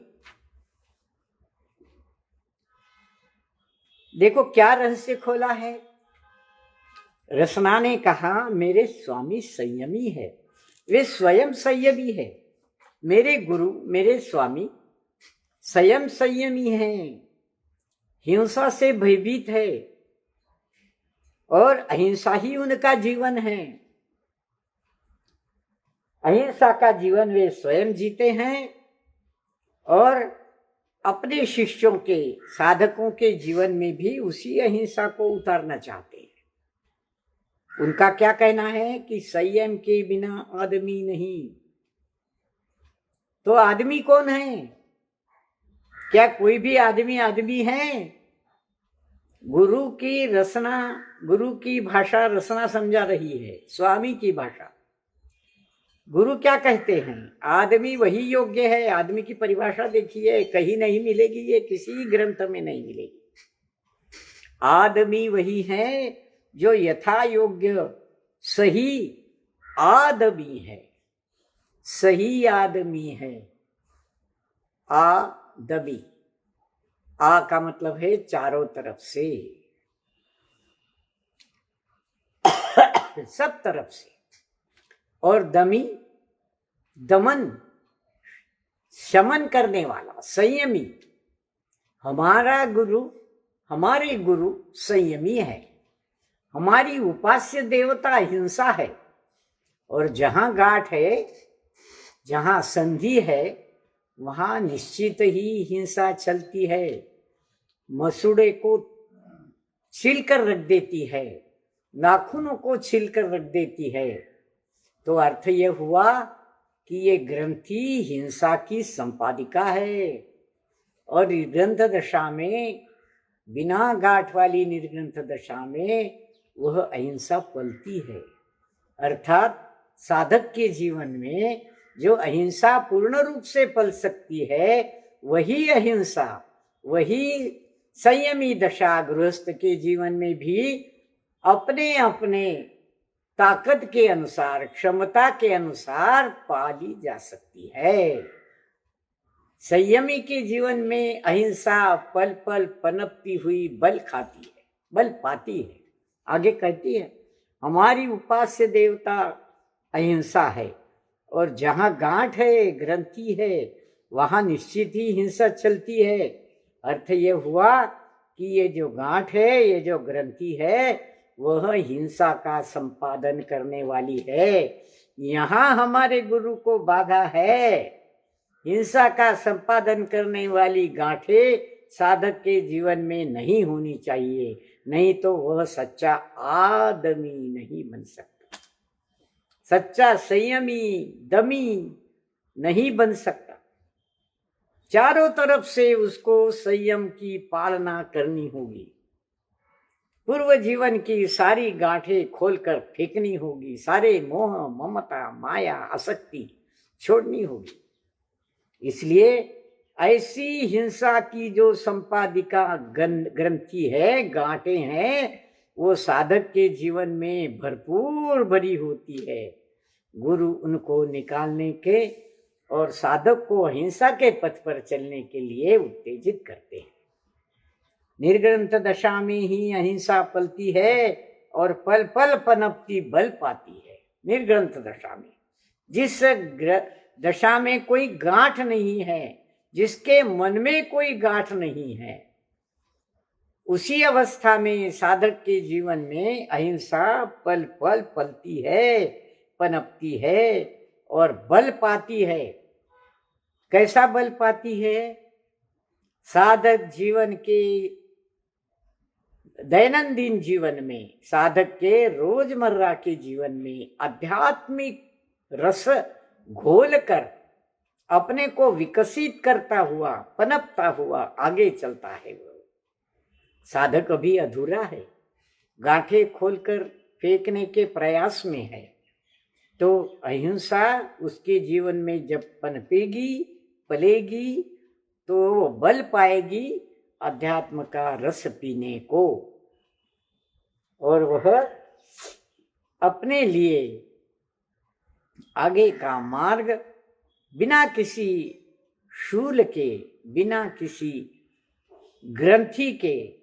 देखो क्या रहस्य खोला है। रसना ने कहा मेरे स्वामी संयमी है, वे स्वयं संयमी है। मेरे गुरु, मेरे स्वामी स्वयं संयमी हैं, हिंसा से भयभीत है और अहिंसा ही उनका जीवन है। अहिंसा का जीवन वे स्वयं जीते हैं और अपने शिष्यों के, साधकों के जीवन में भी उसी अहिंसा को उतारना चाहते हैं। उनका क्या कहना है कि संयम के बिना आदमी नहीं। तो आदमी कौन है? क्या कोई भी आदमी आदमी है? गुरु की रसना, गुरु की भाषा रसना समझा रही है, स्वामी की भाषा। गुरु क्या कहते हैं? आदमी वही योग्य है। आदमी की परिभाषा देखिए, कहीं नहीं मिलेगी, ये किसी ग्रंथ में नहीं मिलेगी। आदमी वही है जो यथा योग्य सही आदमी है, सही आदमी है। आदमी, आ का मतलब है चारों तरफ से। सब तरफ से। और दमी, दमन, शमन करने वाला, संयमी। हमारे गुरु संयमी है। हमारी उपास्य देवता हिंसा है। और जहां गांठ है, जहां संधि है, वहां निश्चित ही हिंसा चलती है। मसूड़े को छीलकर रख देती है, नाखूनों को छीलकर रख देती है। तो अर्थ यह हुआ कि ये ग्रंथि हिंसा की संपादिका है। और निर्ग्रंथ दशा में, बिना गांठ वाली निर्ग्रंथ दशा में वह अहिंसा पलती है। अर्थात साधक के जीवन में जो अहिंसा पूर्ण रूप से पल सकती है, वही अहिंसा, वही संयमी दशा गृहस्थ के जीवन में भी अपने अपने ताकत के अनुसार, क्षमता के अनुसार पाली जा सकती है। संयमी के जीवन में अहिंसा पल पल पनपती हुई बल खाती है, बल पाती है। आगे कहती है, हमारी उपास्य देवता अहिंसा है। और जहां गांठ है, ग्रंथि है, वहां निश्चित ही हिंसा चलती है। अर्थ ये हुआ कि ये जो गांठ है, ये जो ग्रंथि है, वह हिंसा का संपादन करने वाली है। यहाँ हमारे गुरु को बाधा है। हिंसा का संपादन करने वाली गांठें साधक के जीवन में नहीं होनी चाहिए, नहीं तो वह सच्चा आदमी नहीं बन सकता, सच्चा संयमी दमी नहीं बन सकता। चारों तरफ से उसको संयम की पालना करनी होगी। पूर्व जीवन की सारी गांठें खोलकर फेंकनी होगी। सारे मोह, ममता, माया, आसक्ति छोड़नी होगी। इसलिए ऐसी हिंसा की जो संपादिका ग्रंथि है, गांठें हैं, वो साधक के जीवन में भरपूर भरी होती है। गुरु उनको निकालने के और साधक को अहिंसा के पथ पर चलने के लिए उत्तेजित करते हैं। निर्ग्रंथ दशा में ही अहिंसा पलती है और पल पल पनपती बल पाती है। निर्ग्रंथ दशा में, जिस दशा में कोई गांठ नहीं है, जिसके मन में कोई गांठ नहीं है, उसी अवस्था में साधक के जीवन में अहिंसा पल पल पलती है, पनपती है और बल पाती है। कैसा बल पाती है? साधक जीवन के दैनंदिन जीवन में, साधक के रोजमर्रा के जीवन में आध्यात्मिक रस घोलकर अपने को विकसित करता हुआ, पनपता हुआ आगे चलता है। वो साधक अभी अधूरा है, गांठें खोलकर फेंकने के प्रयास में है। तो अहिंसा उसके जीवन में जब पनपेगी, पलेगी, तो वो बल पाएगी अध्यात्म का रस पीने को, और वह अपने लिए आगे का मार्ग बिना किसी शूल के, बिना किसी ग्रंथि के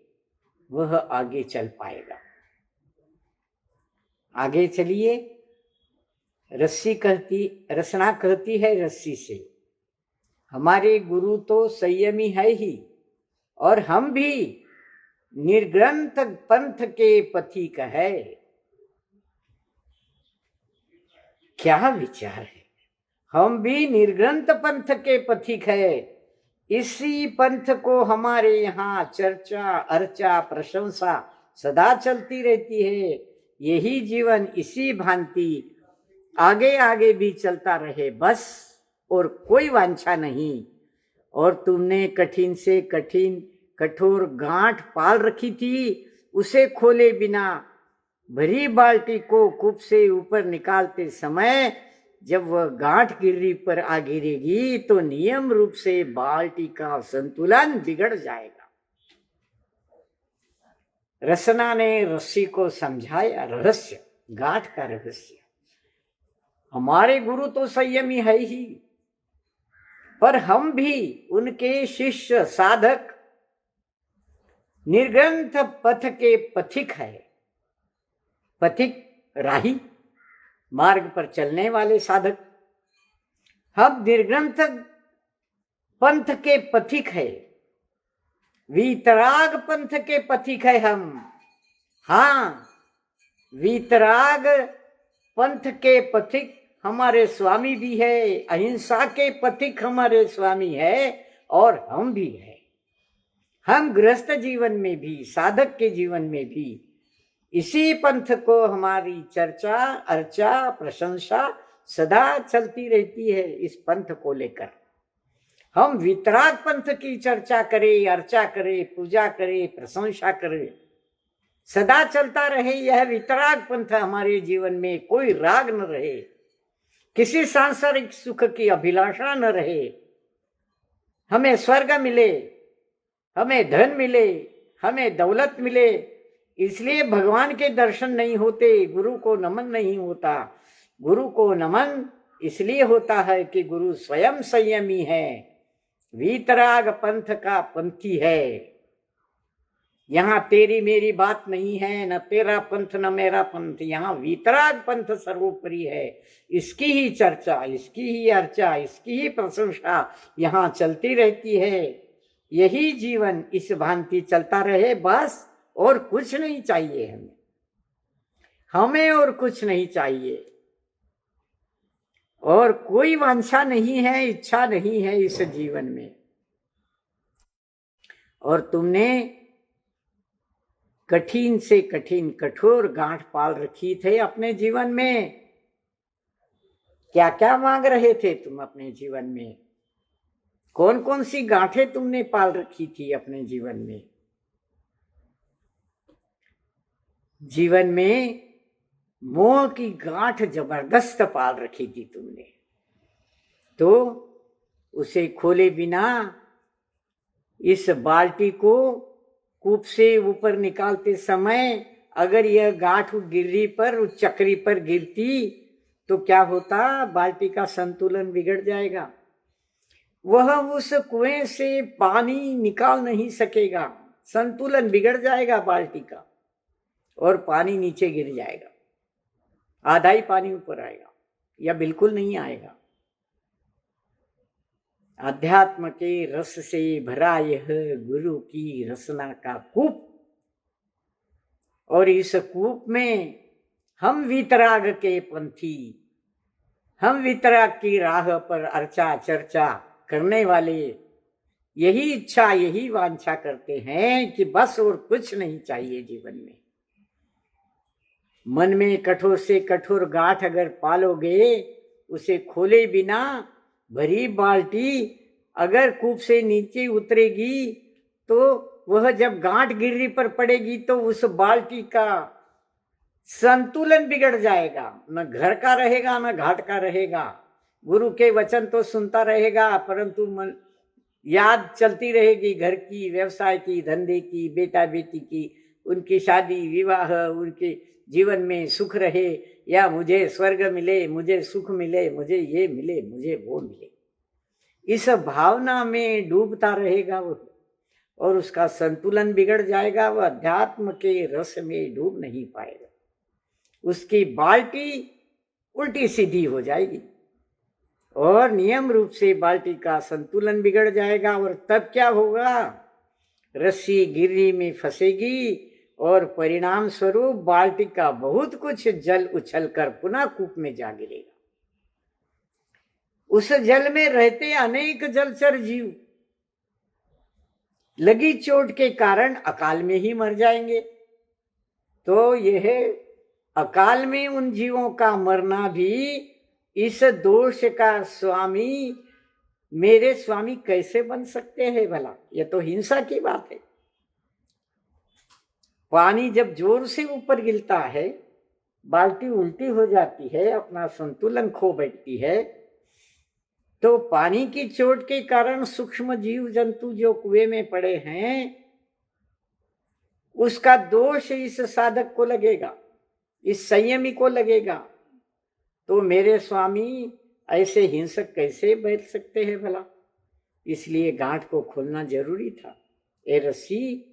वह आगे चल पाएगा। आगे चलिए। रसना कहती है रस्सी से, हमारे गुरु तो संयमी है ही, और हम भी निर्ग्रंथ पंथ के पथिक है। क्या विचार है? हम भी निर्ग्रंथ पंथ के पथिक है। इसी पंथ को हमारे यहाँ चर्चा, अर्चा, प्रशंसा सदा चलती रहती है। यही जीवन इसी भांति आगे आगे भी चलता रहे बस, और कोई वांछा नहीं। और तुमने कठिन से कठिन कठोर गांठ पाल रखी थी, उसे खोले बिना भरी बाल्टी को कूप से ऊपर निकालते समय जब वह गांठ गिर्री पर आ गिरेगी तो नियम रूप से बाल्टी का संतुलन बिगड़ जाएगा। रसना ने रस्सी को समझाया रहस्य, गांठ का रहस्य। हमारे गुरु तो संयमी है ही, पर हम भी उनके शिष्य साधक निर्ग्रंथ पथ के पथिक है। पथिक राही, मार्ग पर चलने वाले साधक। हम निर्ग्रंथ पंथ के पथिक है, वीतराग पंथ के पथिक है हम। हाँ, वीतराग पंथ के पथिक हमारे स्वामी भी है, अहिंसा के पथिक हमारे स्वामी है, और हम भी है। हम गृहस्थ जीवन में भी, साधक के जीवन में भी इसी पंथ को हमारी चर्चा, अर्चा, प्रशंसा सदा चलती रहती है। इस पंथ को लेकर हम वितराग पंथ की चर्चा करें, अर्चा करें, पूजा करें, प्रशंसा करें, सदा चलता रहे यह वितराग पंथ हमारे जीवन में। कोई राग न रहे, किसी सांसारिक सुख की अभिलाषा न रहे। हमें स्वर्ग मिले, हमें धन मिले, हमें दौलत मिले, इसलिए भगवान के दर्शन नहीं होते, गुरु को नमन नहीं होता। गुरु को नमन इसलिए होता है कि गुरु स्वयं संयमी है, वीतराग पंथ का पंथी है। यहाँ तेरी मेरी बात नहीं है, न तेरा पंथ न मेरा पंथ, यहाँ वीतराग पंथ सर्वोपरि है। इसकी ही चर्चा, इसकी ही अर्चा, इसकी ही प्रशंसा यहाँ चलती रहती है। यही जीवन इस भांति चलता रहे बस, और कुछ नहीं चाहिए हमें और कुछ नहीं चाहिए, और कोई वांछा नहीं है, इच्छा नहीं है इस जीवन में। और तुमने कठिन से कठिन कठोर गांठ पाल रखी थे अपने जीवन में। क्या क्या मांग रहे थे तुम अपने जीवन में? कौन कौन सी गांठें तुमने पाल रखी थी अपने जीवन में? जीवन में मोह की गांठ जबरदस्त पाल रखी थी तुमने, तो उसे खोले बिना इस बाल्टी को कूप से ऊपर निकालते समय अगर यह गांठ गिर्री पर, उस चक्री पर गिरती तो क्या होता? बाल्टी का संतुलन बिगड़ जाएगा। वह उस कुएं से पानी निकाल नहीं सकेगा, संतुलन बिगड़ जाएगा बाल्टी का, और पानी नीचे गिर जाएगा। आधा ही पानी ऊपर आएगा या बिल्कुल नहीं आएगा। अध्यात्म के रस से भरा यह गुरु की रसना का कूप, और इस कूप में हम वीतराग के पंथी, हम वीतराग की राह पर अर्चा चर्चा करने वाले यही इच्छा, यही वांछा करते हैं कि बस और कुछ नहीं चाहिए जीवन में। मन में कठोर से कठोर गांठ अगर पालोगे, उसे खोले बिना भरी बाल्टी अगर कूप से नीचे उतरेगी तो वह जब गांठ गिर्री पर पड़ेगी तो उस बाल्टी का संतुलन बिगड़ जाएगा। न घर का रहेगा न घाट का रहेगा। गुरु के वचन तो सुनता रहेगा, परंतु मन याद चलती रहेगी घर की, व्यवसाय की, धंधे की, बेटा बेटी की, उनकी शादी विवाह, उनके जीवन में सुख रहे, या मुझे स्वर्ग मिले, मुझे सुख मिले, मुझे ये मिले, मुझे वो मिले, इस भावना में डूबता रहेगा वो, और उसका संतुलन बिगड़ जाएगा। वह अध्यात्म के रस में डूब नहीं पाएगा, उसकी बाल्टी उल्टी सीधी हो जाएगी और नियम रूप से बाल्टी का संतुलन बिगड़ जाएगा। और तब क्या होगा? रस्सी गिर्री में फंसेगी और परिणाम स्वरूप बाल्टी का बहुत कुछ जल उछलकर पुनः कूप में जा गिरेगा। उस जल में रहते अनेक जलचर जीव लगी चोट के कारण अकाल में ही मर जाएंगे। तो यह अकाल में उन जीवों का मरना भी इस दोष का स्वामी, मेरे स्वामी कैसे बन सकते हैं भला? यह तो हिंसा की बात है। पानी जब जोर से ऊपर गिरता है, बाल्टी उल्टी हो जाती है, अपना संतुलन खो बैठती है, तो पानी की चोट के कारण सूक्ष्म जीव जंतु जो कुएं में पड़े हैं, उसका दोष इस साधक को लगेगा, इस संयमी को लगेगा। तो मेरे स्वामी ऐसे हिंसक कैसे बैठ सकते हैं भला? इसलिए गांठ को खोलना जरूरी था। ए रस्सी,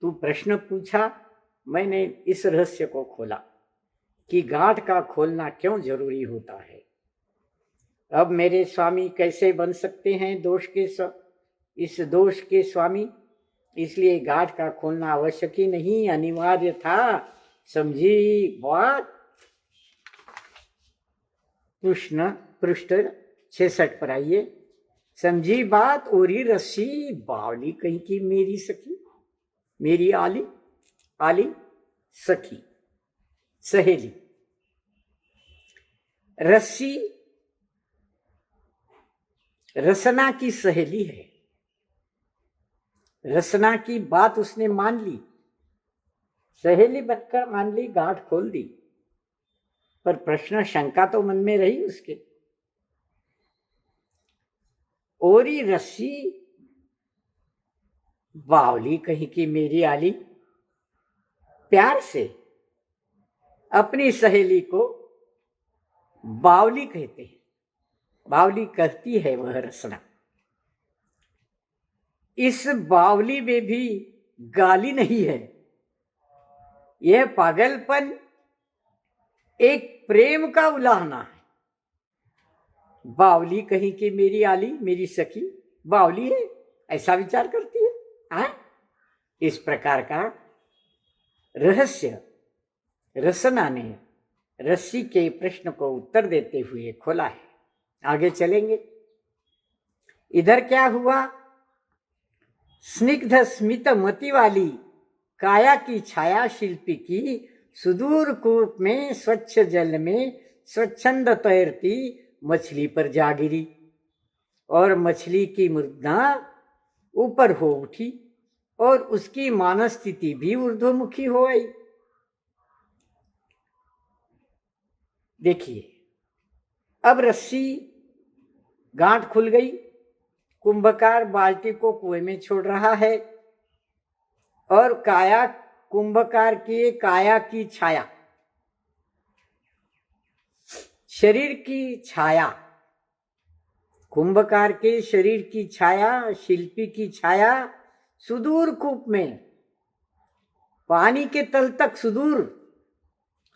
तू प्रश्न पूछा, मैंने इस रहस्य को खोला। कि गांठ का खोलना क्यों जरूरी होता है। अब मेरे स्वामी कैसे बन सकते हैं इस दोष के स्वामी, इसलिए गांठ का खोलना आवश्यक ही नहीं, अनिवार्य था। समझी बात। कृष्ण पृष्ठ 66 पर आइए। समझी बात ओरी रस्सी बावली कहीं की मेरी सखी, मेरी आली आली सखी सहेली। रस्सी रसना की सहेली है। रसना की बात उसने मान ली, सहेली बनकर मान ली, गांठ खोल दी। पर प्रश्न शंका तो मन में रही उसके। ओरी रस्सी बावली कहीं की मेरी आली। प्यार से अपनी सहेली को बावली कहते हैं, बावली कहती है वह रसना। इस बावली में भी गाली नहीं है, यह पागलपन एक प्रेम का उलाहना है। बावली कहीं की मेरी आली, मेरी सखी बावली है, ऐसा विचार करती है। इस प्रकार का रहस्य रसना ने रस्सी के प्रश्न को उत्तर देते हुए खोला है। आगे चलेंगे। इधर क्या हुआ? स्निग्ध स्मित मति वाली काया की छाया शिल्पी की सुदूर कूप में स्वच्छ जल में स्वच्छंद तैरती मछली पर जा गिरी और मछली की मुद्रा ऊपर हो उठी और उसकी मानस स्थिति भी ऊर्ध्वमुखी हो आई। देखिए, अब रस्सी गांठ खुल गई, कुंभकार बाल्टी को कुएं में छोड़ रहा है और काया कुंभकार की काया की छाया, शरीर की छाया, कुंभकार के शरीर की छाया, शिल्पी की छाया सुदूर कूप में पानी के तल तक सुदूर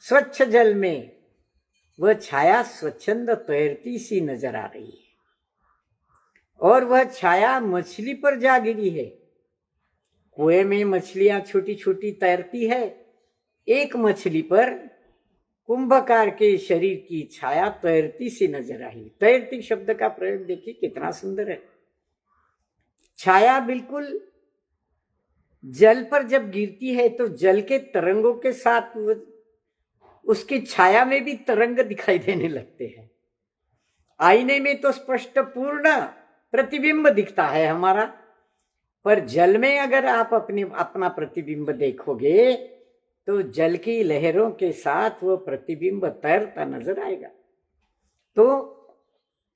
स्वच्छ जल में वह छाया स्वच्छंद तैरती सी नजर आ रही है और वह छाया मछली पर जा गिरी है। कुएं में मछलियां छोटी छोटी तैरती है, एक मछली पर कुंभकार के शरीर की छाया तैरती सी नजर आई। तैरती शब्द का प्रयोग देखिए कितना सुंदर है। छाया बिल्कुल जल पर जब गिरती है तो जल के तरंगों के साथ उसकी छाया में भी तरंग दिखाई देने लगते हैं। आईने में तो स्पष्ट पूर्ण प्रतिबिंब दिखता है हमारा, पर जल में अगर आप अपना प्रतिबिंब देखोगे तो जल की लहरों के साथ वो प्रतिबिंब तैरता नजर आएगा। तो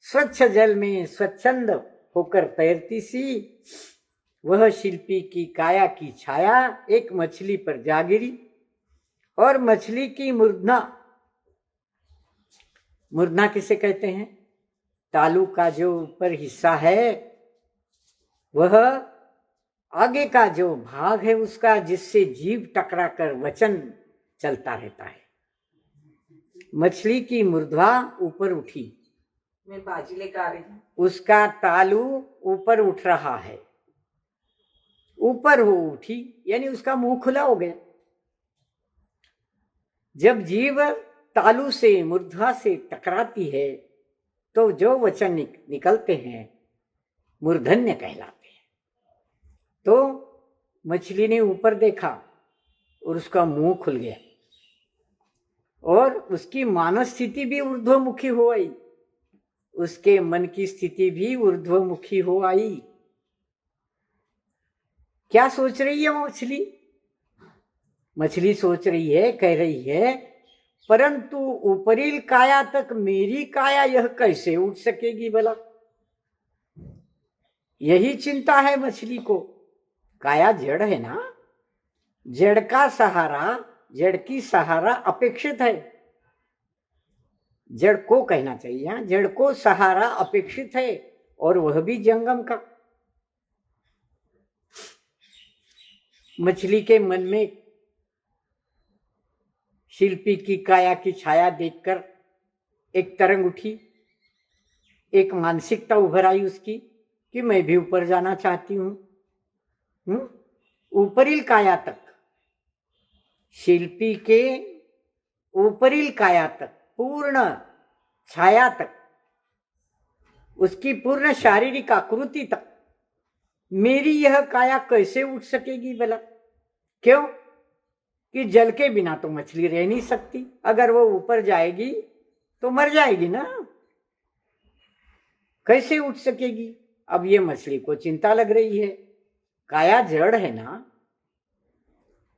स्वच्छ जल में स्वच्छंद होकर तैरती सी वह शिल्पी की काया की छाया एक मछली पर जा गिरी और मछली की मूर्धना, मूर्धना किसे कहते हैं? तालू का जो ऊपर हिस्सा है वह आगे का जो भाग है उसका, जिससे जीभ टकरा कर वचन चलता रहता है। मछली की मूर्धा ऊपर उठी, मैं बाजी लेकर आ रही हूँ। उसका तालू ऊपर उठ रहा है, ऊपर हो उठी यानी उसका मुंह खुला हो गया। जब जीव तालू से मूर्धा से टकराती है तो जो वचन निकलते हैं मूर्धन्य कहलाते हैं। तो मछली ने ऊपर देखा और उसका मुंह खुल गया और उसकी मानस स्थिति भी ऊर्ध्वमुखी हो आई, उसके मन की स्थिति भी ऊर्ध्वमुखी हो आई। क्या सोच रही है मछली? मछली सोच रही है, कह रही है, परंतु ऊपरील काया तक मेरी काया यह कैसे उठ सकेगी भला? यही चिंता है मछली को। काया जड़ है ना, जड़ का सहारा, जड़ की सहारा अपेक्षित है। जड़ को कहना चाहिए, जड़ को सहारा अपेक्षित है और वह भी जंगम का। मछली के मन में शिल्पी की काया की छाया देखकर एक तरंग उठी, एक मानसिकता उभर आई उसकी कि मैं भी ऊपर जाना चाहती हूं। ऊपरील काया तक, शिल्पी के ऊपरील काया तक, पूर्ण छाया तक, उसकी पूर्ण शारीरिक आकृति तक मेरी यह काया कैसे उठ सकेगी भला? क्यों? कि जल के बिना तो मछली रह नहीं सकती, अगर वो ऊपर जाएगी तो मर जाएगी ना, कैसे उठ सकेगी? अब ये मछली को चिंता लग रही है, काया जड़ है ना,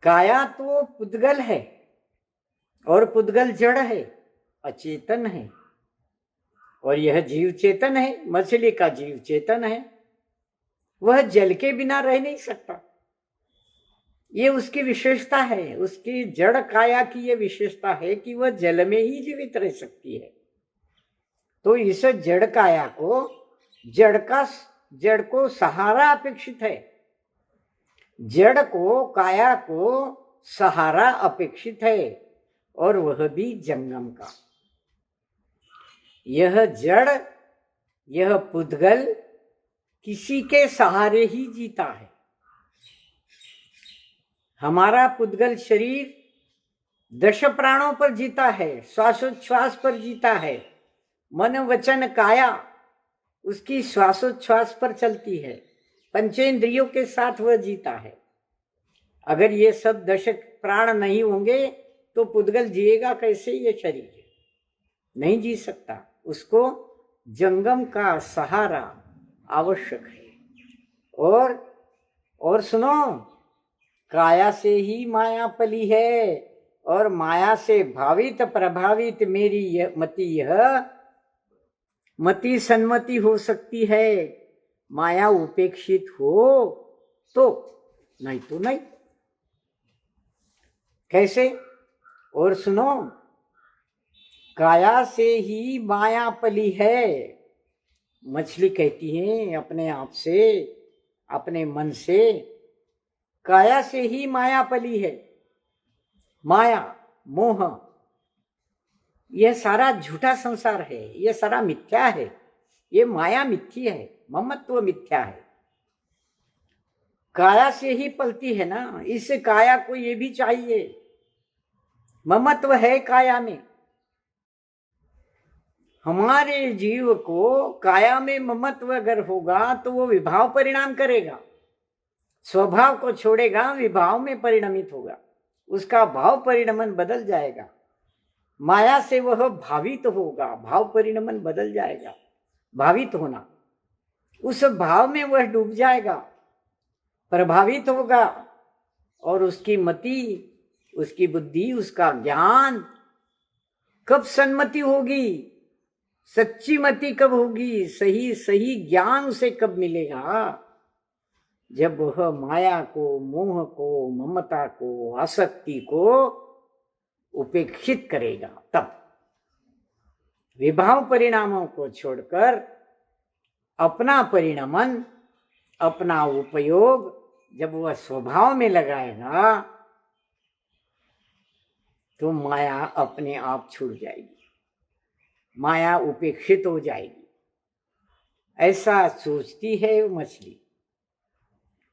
काया तो पुद्गल है और पुद्गल जड़ है, अचेतन है, और यह जीव चेतन है, मछली का जीव चेतन है, वह जल के बिना रह नहीं सकता। ये उसकी विशेषता है, उसकी जड़ काया की ये विशेषता है कि वह जल में ही जीवित रह सकती है। तो इस जड़ काया को, जड़ को सहारा अपेक्षित है, जड़ को, काया को सहारा अपेक्षित है, और वह भी जंगम का। यह जड़, यह पुद्गल किसी के सहारे ही जीता है। हमारा पुद्गल शरीर 10 प्राणों पर जीता है, श्वासोच्छ्वास पर जीता है, मन वचन काया उसकी श्वासोच्छ्वास पर चलती है, पंचेंद्रियों के साथ वह जीता है। अगर ये सब 10 प्राण नहीं होंगे तो पुद्गल जिएगा कैसे? ये शरीर नहीं जी सकता, उसको जंगम का सहारा आवश्यक है। और सुनो, काया से ही माया पली है, और माया से भावित प्रभावित मेरी यह मति सन्मति हो सकती है। माया उपेक्षित हो तो, नहीं तो नहीं। कैसे? और सुनो, काया से ही माया पली है। मछली कहती है अपने आप से, अपने मन से, काया से ही माया पली है। माया, मोह, यह सारा झूठा संसार है, यह सारा मिथ्या है, ये माया मिथ्या है, ममत्व मिथ्या है। काया से ही पलती है ना, इस काया को ये भी चाहिए, ममत्व है काया में। हमारे जीव को काया में ममत्व अगर होगा तो वो विभाव परिणाम करेगा, स्वभाव को छोड़ेगा, विभाव में परिणमित होगा, उसका भाव परिणमन बदल जाएगा। माया से वह भावित होगा, भाव परिणमन बदल जाएगा, भावित होना, उस भाव में वह डूब जाएगा, प्रभावित होगा, और उसकी मति, उसकी बुद्धि, उसका ज्ञान कब सन्मति होगी, सच्ची मति कब होगी, सही ज्ञान उसे कब मिलेगा? जब वह माया को, मोह को, ममता को, आसक्ति को उपेक्षित करेगा, तब विभाव परिणामों को छोड़कर अपना परिणमन, अपना उपयोग जब वह स्वभाव में लगाएगा तो माया अपने आप छूट जाएगी, माया उपेक्षित हो जाएगी। ऐसा सोचती है वो मछली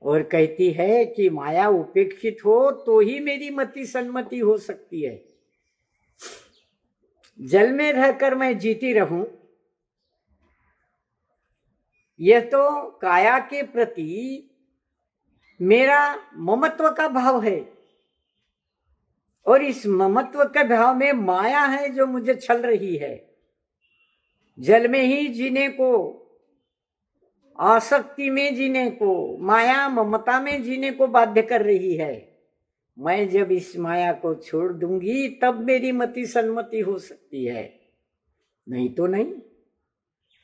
और कहती है कि माया उपेक्षित हो तो ही मेरी मति सन्मति हो सकती है। जल में रहकर मैं जीती रहूं, यह तो काया के प्रति मेरा ममत्व का भाव है, और इस ममत्व के भाव में माया है जो मुझे छल रही है, जल में ही जीने को, आसक्ति में जीने को, माया ममता में जीने को बाध्य कर रही है। मैं जब इस माया को छोड़ दूंगी तब मेरी मति सन्मति हो सकती है, नहीं तो नहीं।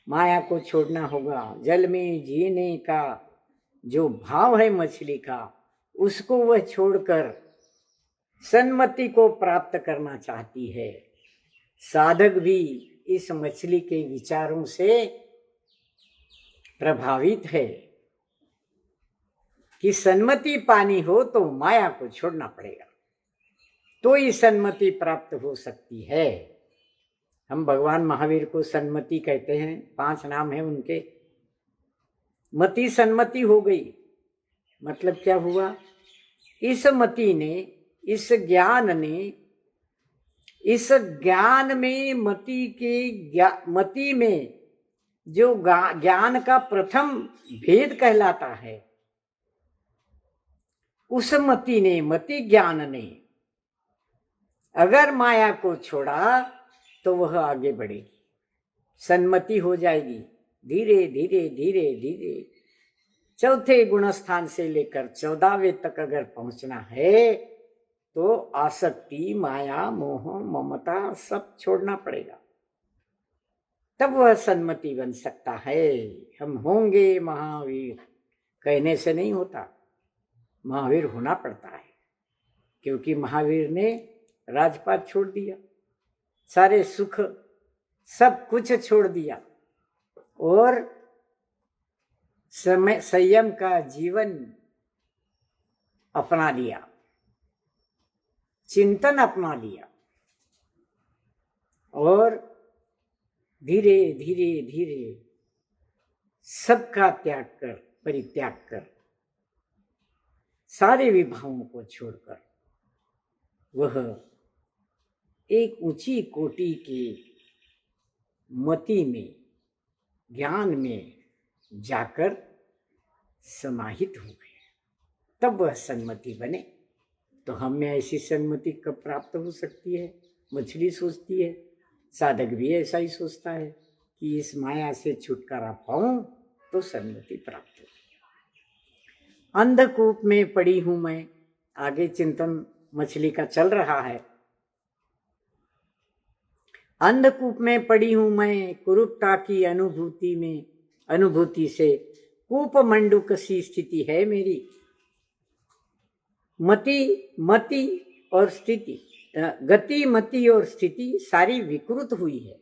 माया को छोड़ना होगा। जल में जीने का जो भाव है मछली का, उसको वह छोड़कर सन्मति को प्राप्त करना चाहती है। साधक भी इस मछली के विचारों से प्रभावित है कि सन्मति पानी हो तो माया को छोड़ना पड़ेगा, तो ही सन्मति प्राप्त हो सकती है। हम भगवान महावीर को सन्मति कहते हैं, 5 नाम है उनके। मति सन्मति हो गई, मतलब क्या हुआ? इस मति ने, इस ज्ञान ने, इस ज्ञान में मति में जो ज्ञान का प्रथम भेद कहलाता है, उस मति ने, मति ज्ञान ने अगर माया को छोड़ा तो वह आगे बढ़ेगी, सन्मति हो जाएगी। धीरे धीरे धीरे धीरे 4थे गुणस्थान से लेकर 14वें तक अगर पहुंचना है तो आसक्ति, माया, मोह, ममता सब छोड़ना पड़ेगा, तब वह सन्मति बन सकता है। हम होंगे महावीर कहने से नहीं होता, महावीर होना पड़ता है, क्योंकि महावीर ने राजपाट छोड़ दिया, सारे सुख सब कुछ छोड़ दिया और संयम का जीवन अपना लिया, चिंतन अपना लिया और धीरे धीरे धीरे सबका त्याग कर, परित्याग कर, सारे विभावों को छोड़कर वह एक ऊंची कोटि की मति में, ज्ञान में जाकर समाहित हो गए, तब वह सन्मति बने। तो हमें ऐसी सन्मति कब प्राप्त हो सकती है? मछली सोचती है, साधक भी ऐसा ही सोचता है कि इस माया से छुटकारा पाऊं तो सन्मति प्राप्त हो। अंधकूप में पड़ी हूं मैं, आगे चिंतन मछली का चल रहा है। अंधकूप में पड़ी हूं मैं, कुरूपता की अनुभूति से कूप मंडूक सी स्थिति है मेरी। मति और स्थिति, गति, मति और स्थिति सारी विकृत हुई है।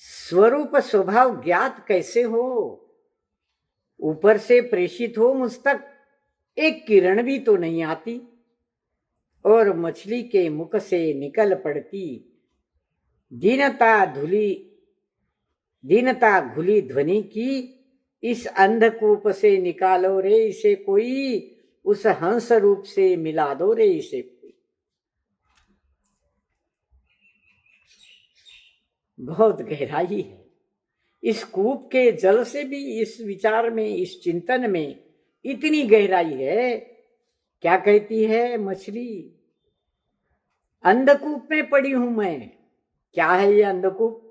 स्वरूप स्वभाव ज्ञात कैसे हो? ऊपर से प्रेषित हो मुझ तक एक किरण भी तो नहीं आती, और मछली के मुख से निकल पड़ती दीनता घुली ध्वनि की, इस अंधकूप से निकालो रे इसे कोई, उस हंस रूप से मिला दो रे इसे कोई। बहुत गहराई है इस कूप के जल से भी, इस विचार में, इस चिंतन में इतनी गहराई है। क्या कहती है मछली? अंधकूप में पड़ी हूं मैं। क्या है ये अंधकूप?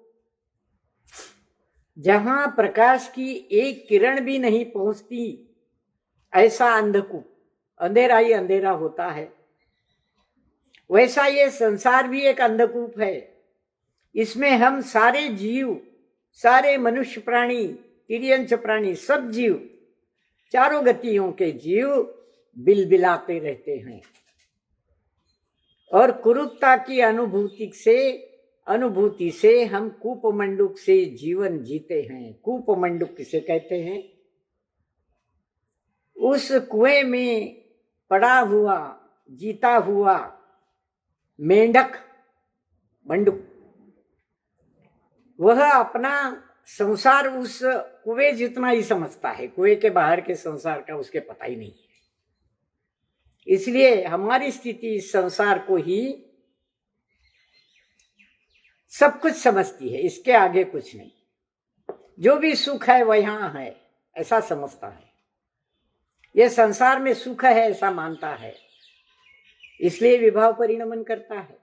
जहां प्रकाश की एक किरण भी नहीं पहुंचती, ऐसा अंधकूप, अंधेरा ही अंधेरा होता है। वैसा ये संसार भी एक अंधकूप है। इसमें हम सारे जीव, सारे मनुष्य प्राणी, तिर्यंच प्राणी, सब जीव, चारों गतियों के जीव बिलबिलाते रहते हैं और कुरूपता की अनुभूति से हम कूप मंडूक से जीवन जीते हैं। कूप मंडूक किसे कहते हैं? उस कुएं में पड़ा हुआ, जीता हुआ मेंढक, मंडूक, वह अपना संसार उस कुएं जितना ही समझता है, कुएं के बाहर के संसार का उसके पता ही नहीं है। इसलिए हमारी स्थिति इस संसार को ही सब कुछ समझती है, इसके आगे कुछ नहीं। जो भी सुख है वह यहां है ऐसा समझता है, यह संसार में सुख है ऐसा मानता है, इसलिए विभाव परिणमन करता है।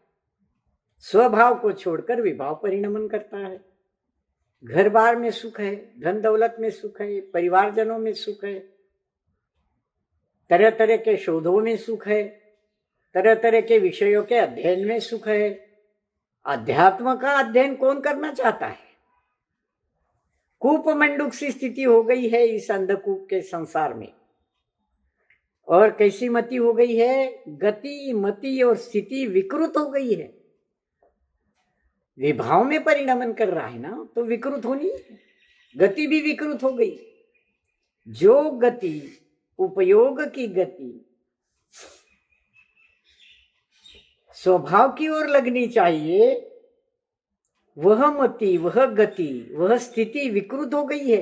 स्वभाव को छोड़कर विभाव परिणमन करता है। घर बार में सुख है, धन दौलत में सुख है, परिवारजनों में सुख है, तरह तरह के शोधों में सुख है, तरह तरह के विषयों के अध्ययन में सुख है। अध्यात्म का अध्ययन कौन करना चाहता है? कूप मंडूक सी स्थिति हो गई है इस अंधकूप के संसार में। और कैसी मति हो गई है? गति, मति और स्थिति विकृत हो गई है। विभाव में परिणमन कर रहा है ना, तो विकृत होनी है। गति भी विकृत हो गई। जो गति, उपयोग की गति, स्वभाव की ओर लगनी चाहिए, वह मति, वह गति, वह स्थिति विकृत हो गई है,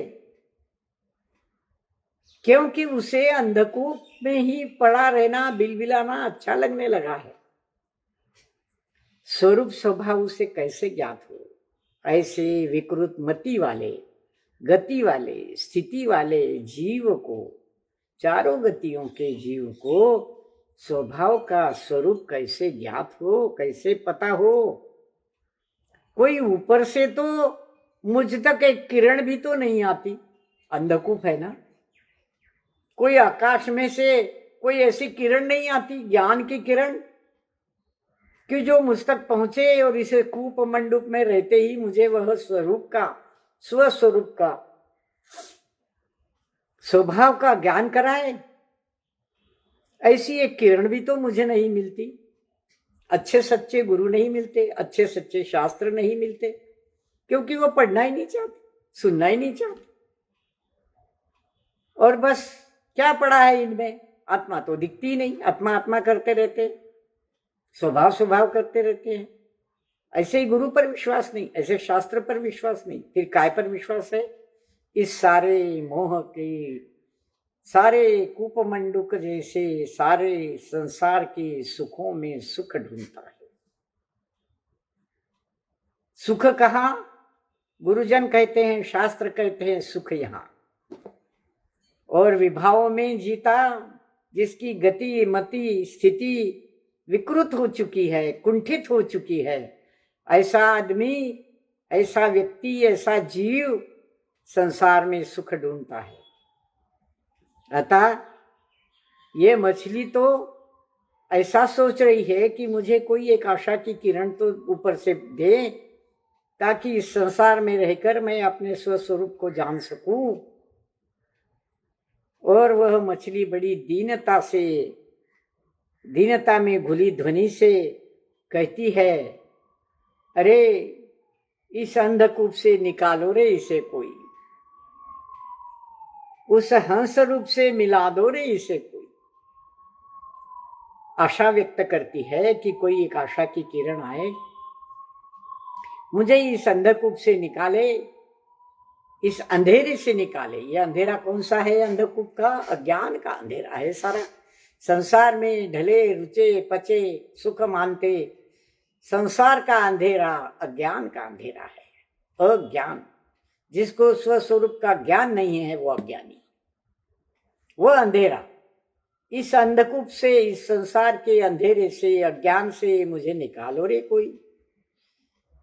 क्योंकि उसे अंधकूप में ही पड़ा रहना, बिलबिलाना अच्छा लगने लगा है। स्वरूप स्वभाव उसे कैसे ज्ञात हो? ऐसे विकृत मति वाले, गति वाले, स्थिति वाले जीव को, चारों गतियों के जीव को स्वभाव का स्वरूप कैसे ज्ञात हो, कैसे पता हो? कोई ऊपर से तो मुझ तक एक किरण भी तो नहीं आती, अंधकूप है ना। कोई आकाश में से कोई ऐसी किरण नहीं आती, ज्ञान की किरण, कि जो मुझ तक पहुंचे और इसे कूप मंडूप में रहते ही मुझे वह स्वरूप का, स्वस्वरूप का, स्वभाव का ज्ञान कराए। ऐसी एक किरण भी तो मुझे नहीं मिलती। अच्छे सच्चे गुरु नहीं मिलते, अच्छे सच्चे शास्त्र नहीं मिलते, क्योंकि वो पढ़ना ही नहीं चाहते, सुनना ही नहीं चाहते। और बस क्या पढ़ा है इनमें? आत्मा तो दिखती ही नहीं, आत्मा आत्मा करते रहते, स्वभाव स्वभाव करते रहते हैं। ऐसे ही गुरु पर विश्वास नहीं, ऐसे शास्त्र पर विश्वास नहीं, फिर काय पर विश्वास है? इस सारे मोह के, सारे कूपमंडूक जैसे सारे संसार के सुखों में सुख ढूंढता है। सुख कहाँ? गुरुजन कहते हैं, शास्त्र कहते हैं, सुख यहाँ। और विभावों में जीता, जिसकी गति मति स्थिति विकृत हो चुकी है, कुंठित हो चुकी है, ऐसा आदमी, ऐसा व्यक्ति, ऐसा जीव संसार में सुख ढूंढता है। अतः ये मछली तो ऐसा सोच रही है कि मुझे कोई एक आशा की किरण तो ऊपर से दे, ताकि इस संसार में रहकर मैं अपने स्वस्वरूप को जान सकूं। और वह मछली बड़ी दीनता से, दीनता में घुली ध्वनि से कहती है, अरे इस अंधकूप से निकालो रे इसे, कोई उस हंस रूप से मिला दो रे इसे कोई। आशा व्यक्त करती है कि कोई एक आशा की किरण आए, मुझे इस अंधकूप से निकाले, इस अंधेरे से निकाले। ये अंधेरा कौन सा है? अंधकूप का, अज्ञान का अंधेरा है सारा। संसार में ढले रुचे पचे सुख मानते, संसार का अंधेरा अज्ञान का अंधेरा है। अज्ञान, जिसको स्वस्वरूप का ज्ञान नहीं है वो अज्ञानी, वो अंधेरा। इस अंधकूप से, इस संसार के अंधेरे से, अज्ञान से मुझे निकालो रे कोई।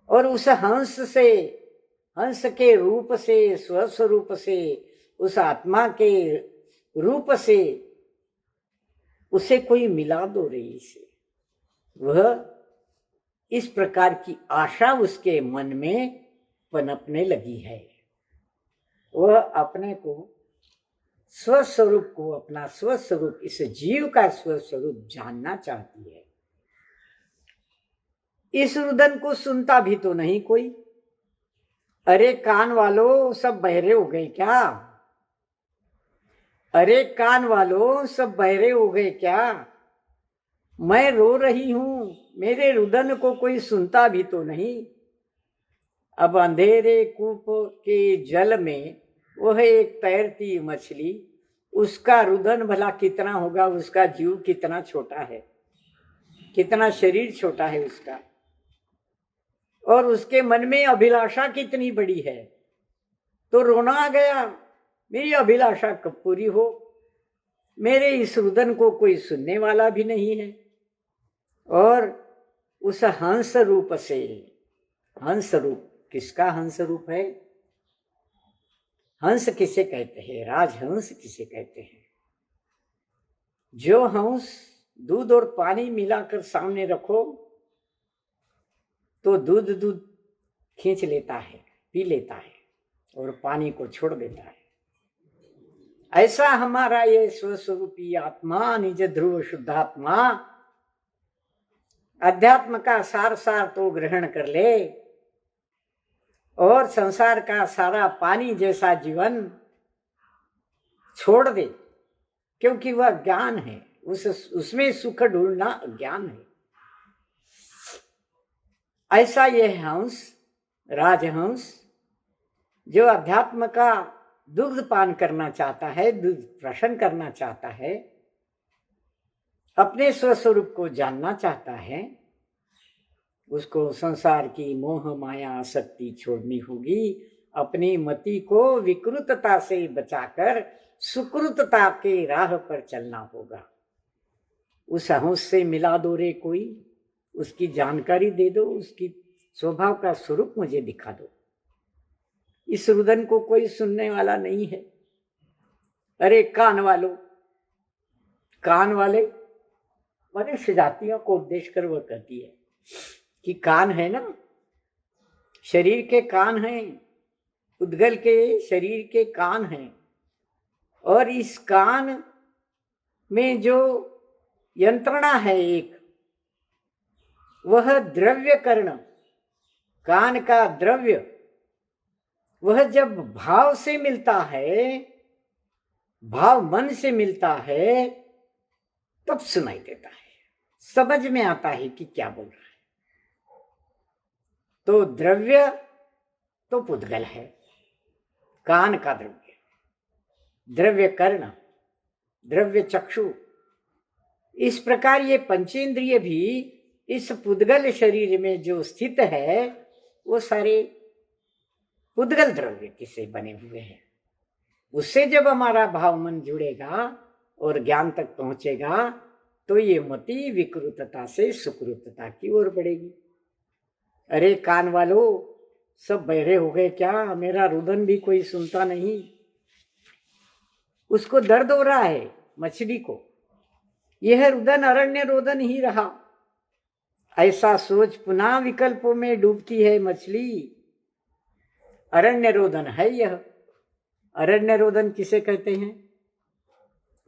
और उस हंस से, हंस के रूप से, स्वस्वरूप से, उस आत्मा के रूप से उसे कोई मिला दो रे इसे। वह इस प्रकार की आशा उसके मन में पनपने लगी है। वह अपने को, स्वस्वरूप को, अपना स्वस्वरूप, इस जीव का स्वस्वरूप जानना चाहती है। इस रुदन को सुनता भी तो नहीं कोई। अरे कान वालों, सब बहरे हो गए क्या? अरे कान वालों, सब बहरे हो गए क्या? मैं रो रही हूं, मेरे रुदन को कोई सुनता भी तो नहीं। अब अंधेरे कूप के जल में वह एक तैरती मछली, उसका रुदन भला कितना होगा, उसका जीव कितना छोटा है, कितना शरीर छोटा है उसका, और उसके मन में अभिलाषा कितनी बड़ी है। तो रोना आ गया, मेरी अभिलाषा कब पूरी हो? मेरे इस रुदन को कोई सुनने वाला भी नहीं है। और उस हंस रूप से, हंस रूप किसका हंस रूप है? हंस किसे कहते हैं? राजहंस किसे कहते हैं? जो हंस दूध और पानी मिलाकर सामने रखो तो दूध दूध खींच लेता है, पी लेता है, और पानी को छोड़ देता है। ऐसा हमारा ये स्वस्वरूपी आत्मा, निज ध्रुव शुद्धात्मा, अध्यात्म का सार सार तो ग्रहण कर ले, और संसार का सारा पानी जैसा जीवन छोड़ दे, क्योंकि वह ज्ञान है। उसमें सुख ढूंढना ज्ञान है। ऐसा ये हंस, राजहंस, जो अध्यात्म का दुग्ध पान करना चाहता है, दुग्ध प्रशन करना चाहता है, अपने स्वस्वरूप को जानना चाहता है, उसको संसार की मोह माया आसक्ति छोड़नी होगी। अपनी मति को विकृतता से बचाकर सुकृतता के राह पर चलना होगा। उस हंस से मिला दो रे कोई, उसकी जानकारी दे दो, उसकी स्वभाव का स्वरूप मुझे दिखा दो। इस रुदन को कोई सुनने वाला नहीं है। अरे कान वालों, कान वाले मनुष्य जातियों को उपदेश कर वह कहती है कि कान है ना, शरीर के कान हैं, उद्गल के शरीर के कान हैं, और इस कान में जो यंत्रणा है एक, वह द्रव्य कर्ण, कान का द्रव्य, वह जब भाव से मिलता है, भाव मन से मिलता है, तब सुनाई देता है, समझ में आता है कि क्या बोल रहा है। तो द्रव्य तो पुद्गल है, कान का द्रव्य, द्रव्य कर्ण, द्रव्य चक्षु। इस प्रकार ये पंचेंद्रिय भी इस पुद्गल शरीर में जो स्थित है, वो सारे पुद्गल द्रव्य किसे बने हुए हैं। उससे जब हमारा भाव मन जुड़ेगा और ज्ञान तक पहुंचेगा, तो ये मति विकृतता से सुकृतता की ओर बढ़ेगी। अरे कान वालों, सब बहरे हो गए क्या? मेरा रुदन भी कोई सुनता नहीं। उसको दर्द हो रहा है मछली को, यह रुदन अरण्य रोदन ही रहा। ऐसा सोच पुनः विकल्पों में डूबती है मछली। अरण्य रोदन है यह। अरण्य रोदन किसे कहते हैं?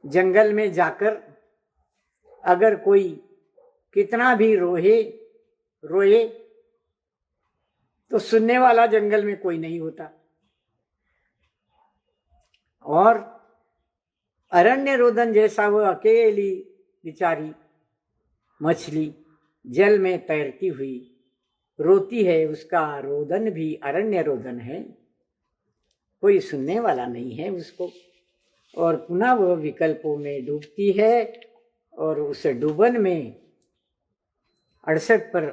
जंगल में जाकर अगर कोई कितना भी रोए तो सुनने वाला जंगल में कोई नहीं होता। और अरण्य रोदन जैसा वह अकेली बेचारी मछली जल में तैरती हुई रोती है, उसका रोदन भी अरण्य रोदन है। कोई सुनने वाला नहीं है उसको, और पुनः वह विकल्पों में डूबती है। और उस डूबन में 68 पर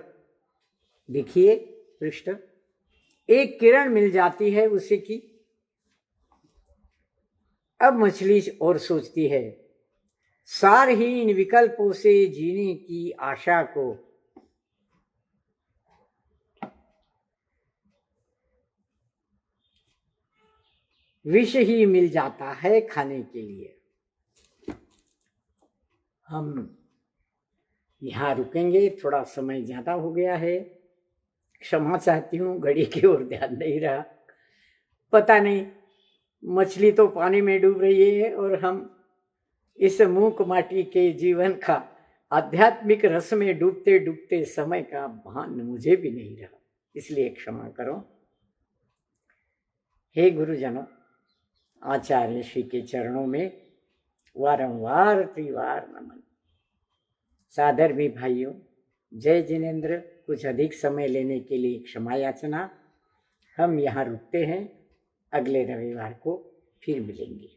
देखिए पृष्ठ, एक किरण मिल जाती है उसे की। अब मछली और सोचती है, सारहीन विकल्पों से जीने की आशा को विष ही मिल जाता है खाने के लिए। हम यहाँ रुकेंगे, थोड़ा समय ज्यादा हो गया है, क्षमा चाहती हूँ, घड़ी की ओर ध्यान नहीं रहा। पता नहीं, मछली तो पानी में डूब रही है और हम इस मूक माटी के जीवन का आध्यात्मिक रस में डूबते डूबते समय का भान मुझे भी नहीं रहा, इसलिए क्षमा करो। हे गुरुजनों, आचार्य श्री के चरणों में वारंवार त्रिवार नमन। सादर भी भाइयों, जय जिनेन्द्र। कुछ अधिक समय लेने के लिए क्षमा याचना। हम यहाँ रुकते हैं, अगले रविवार को फिर मिलेंगे।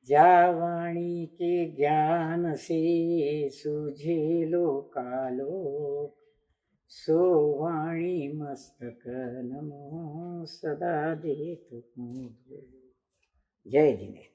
जावाणी के ज्ञान से सूझे लोकालोक, सो वाणी मस्तक नमो सदा दे तुम। जय जिनेन्द्र।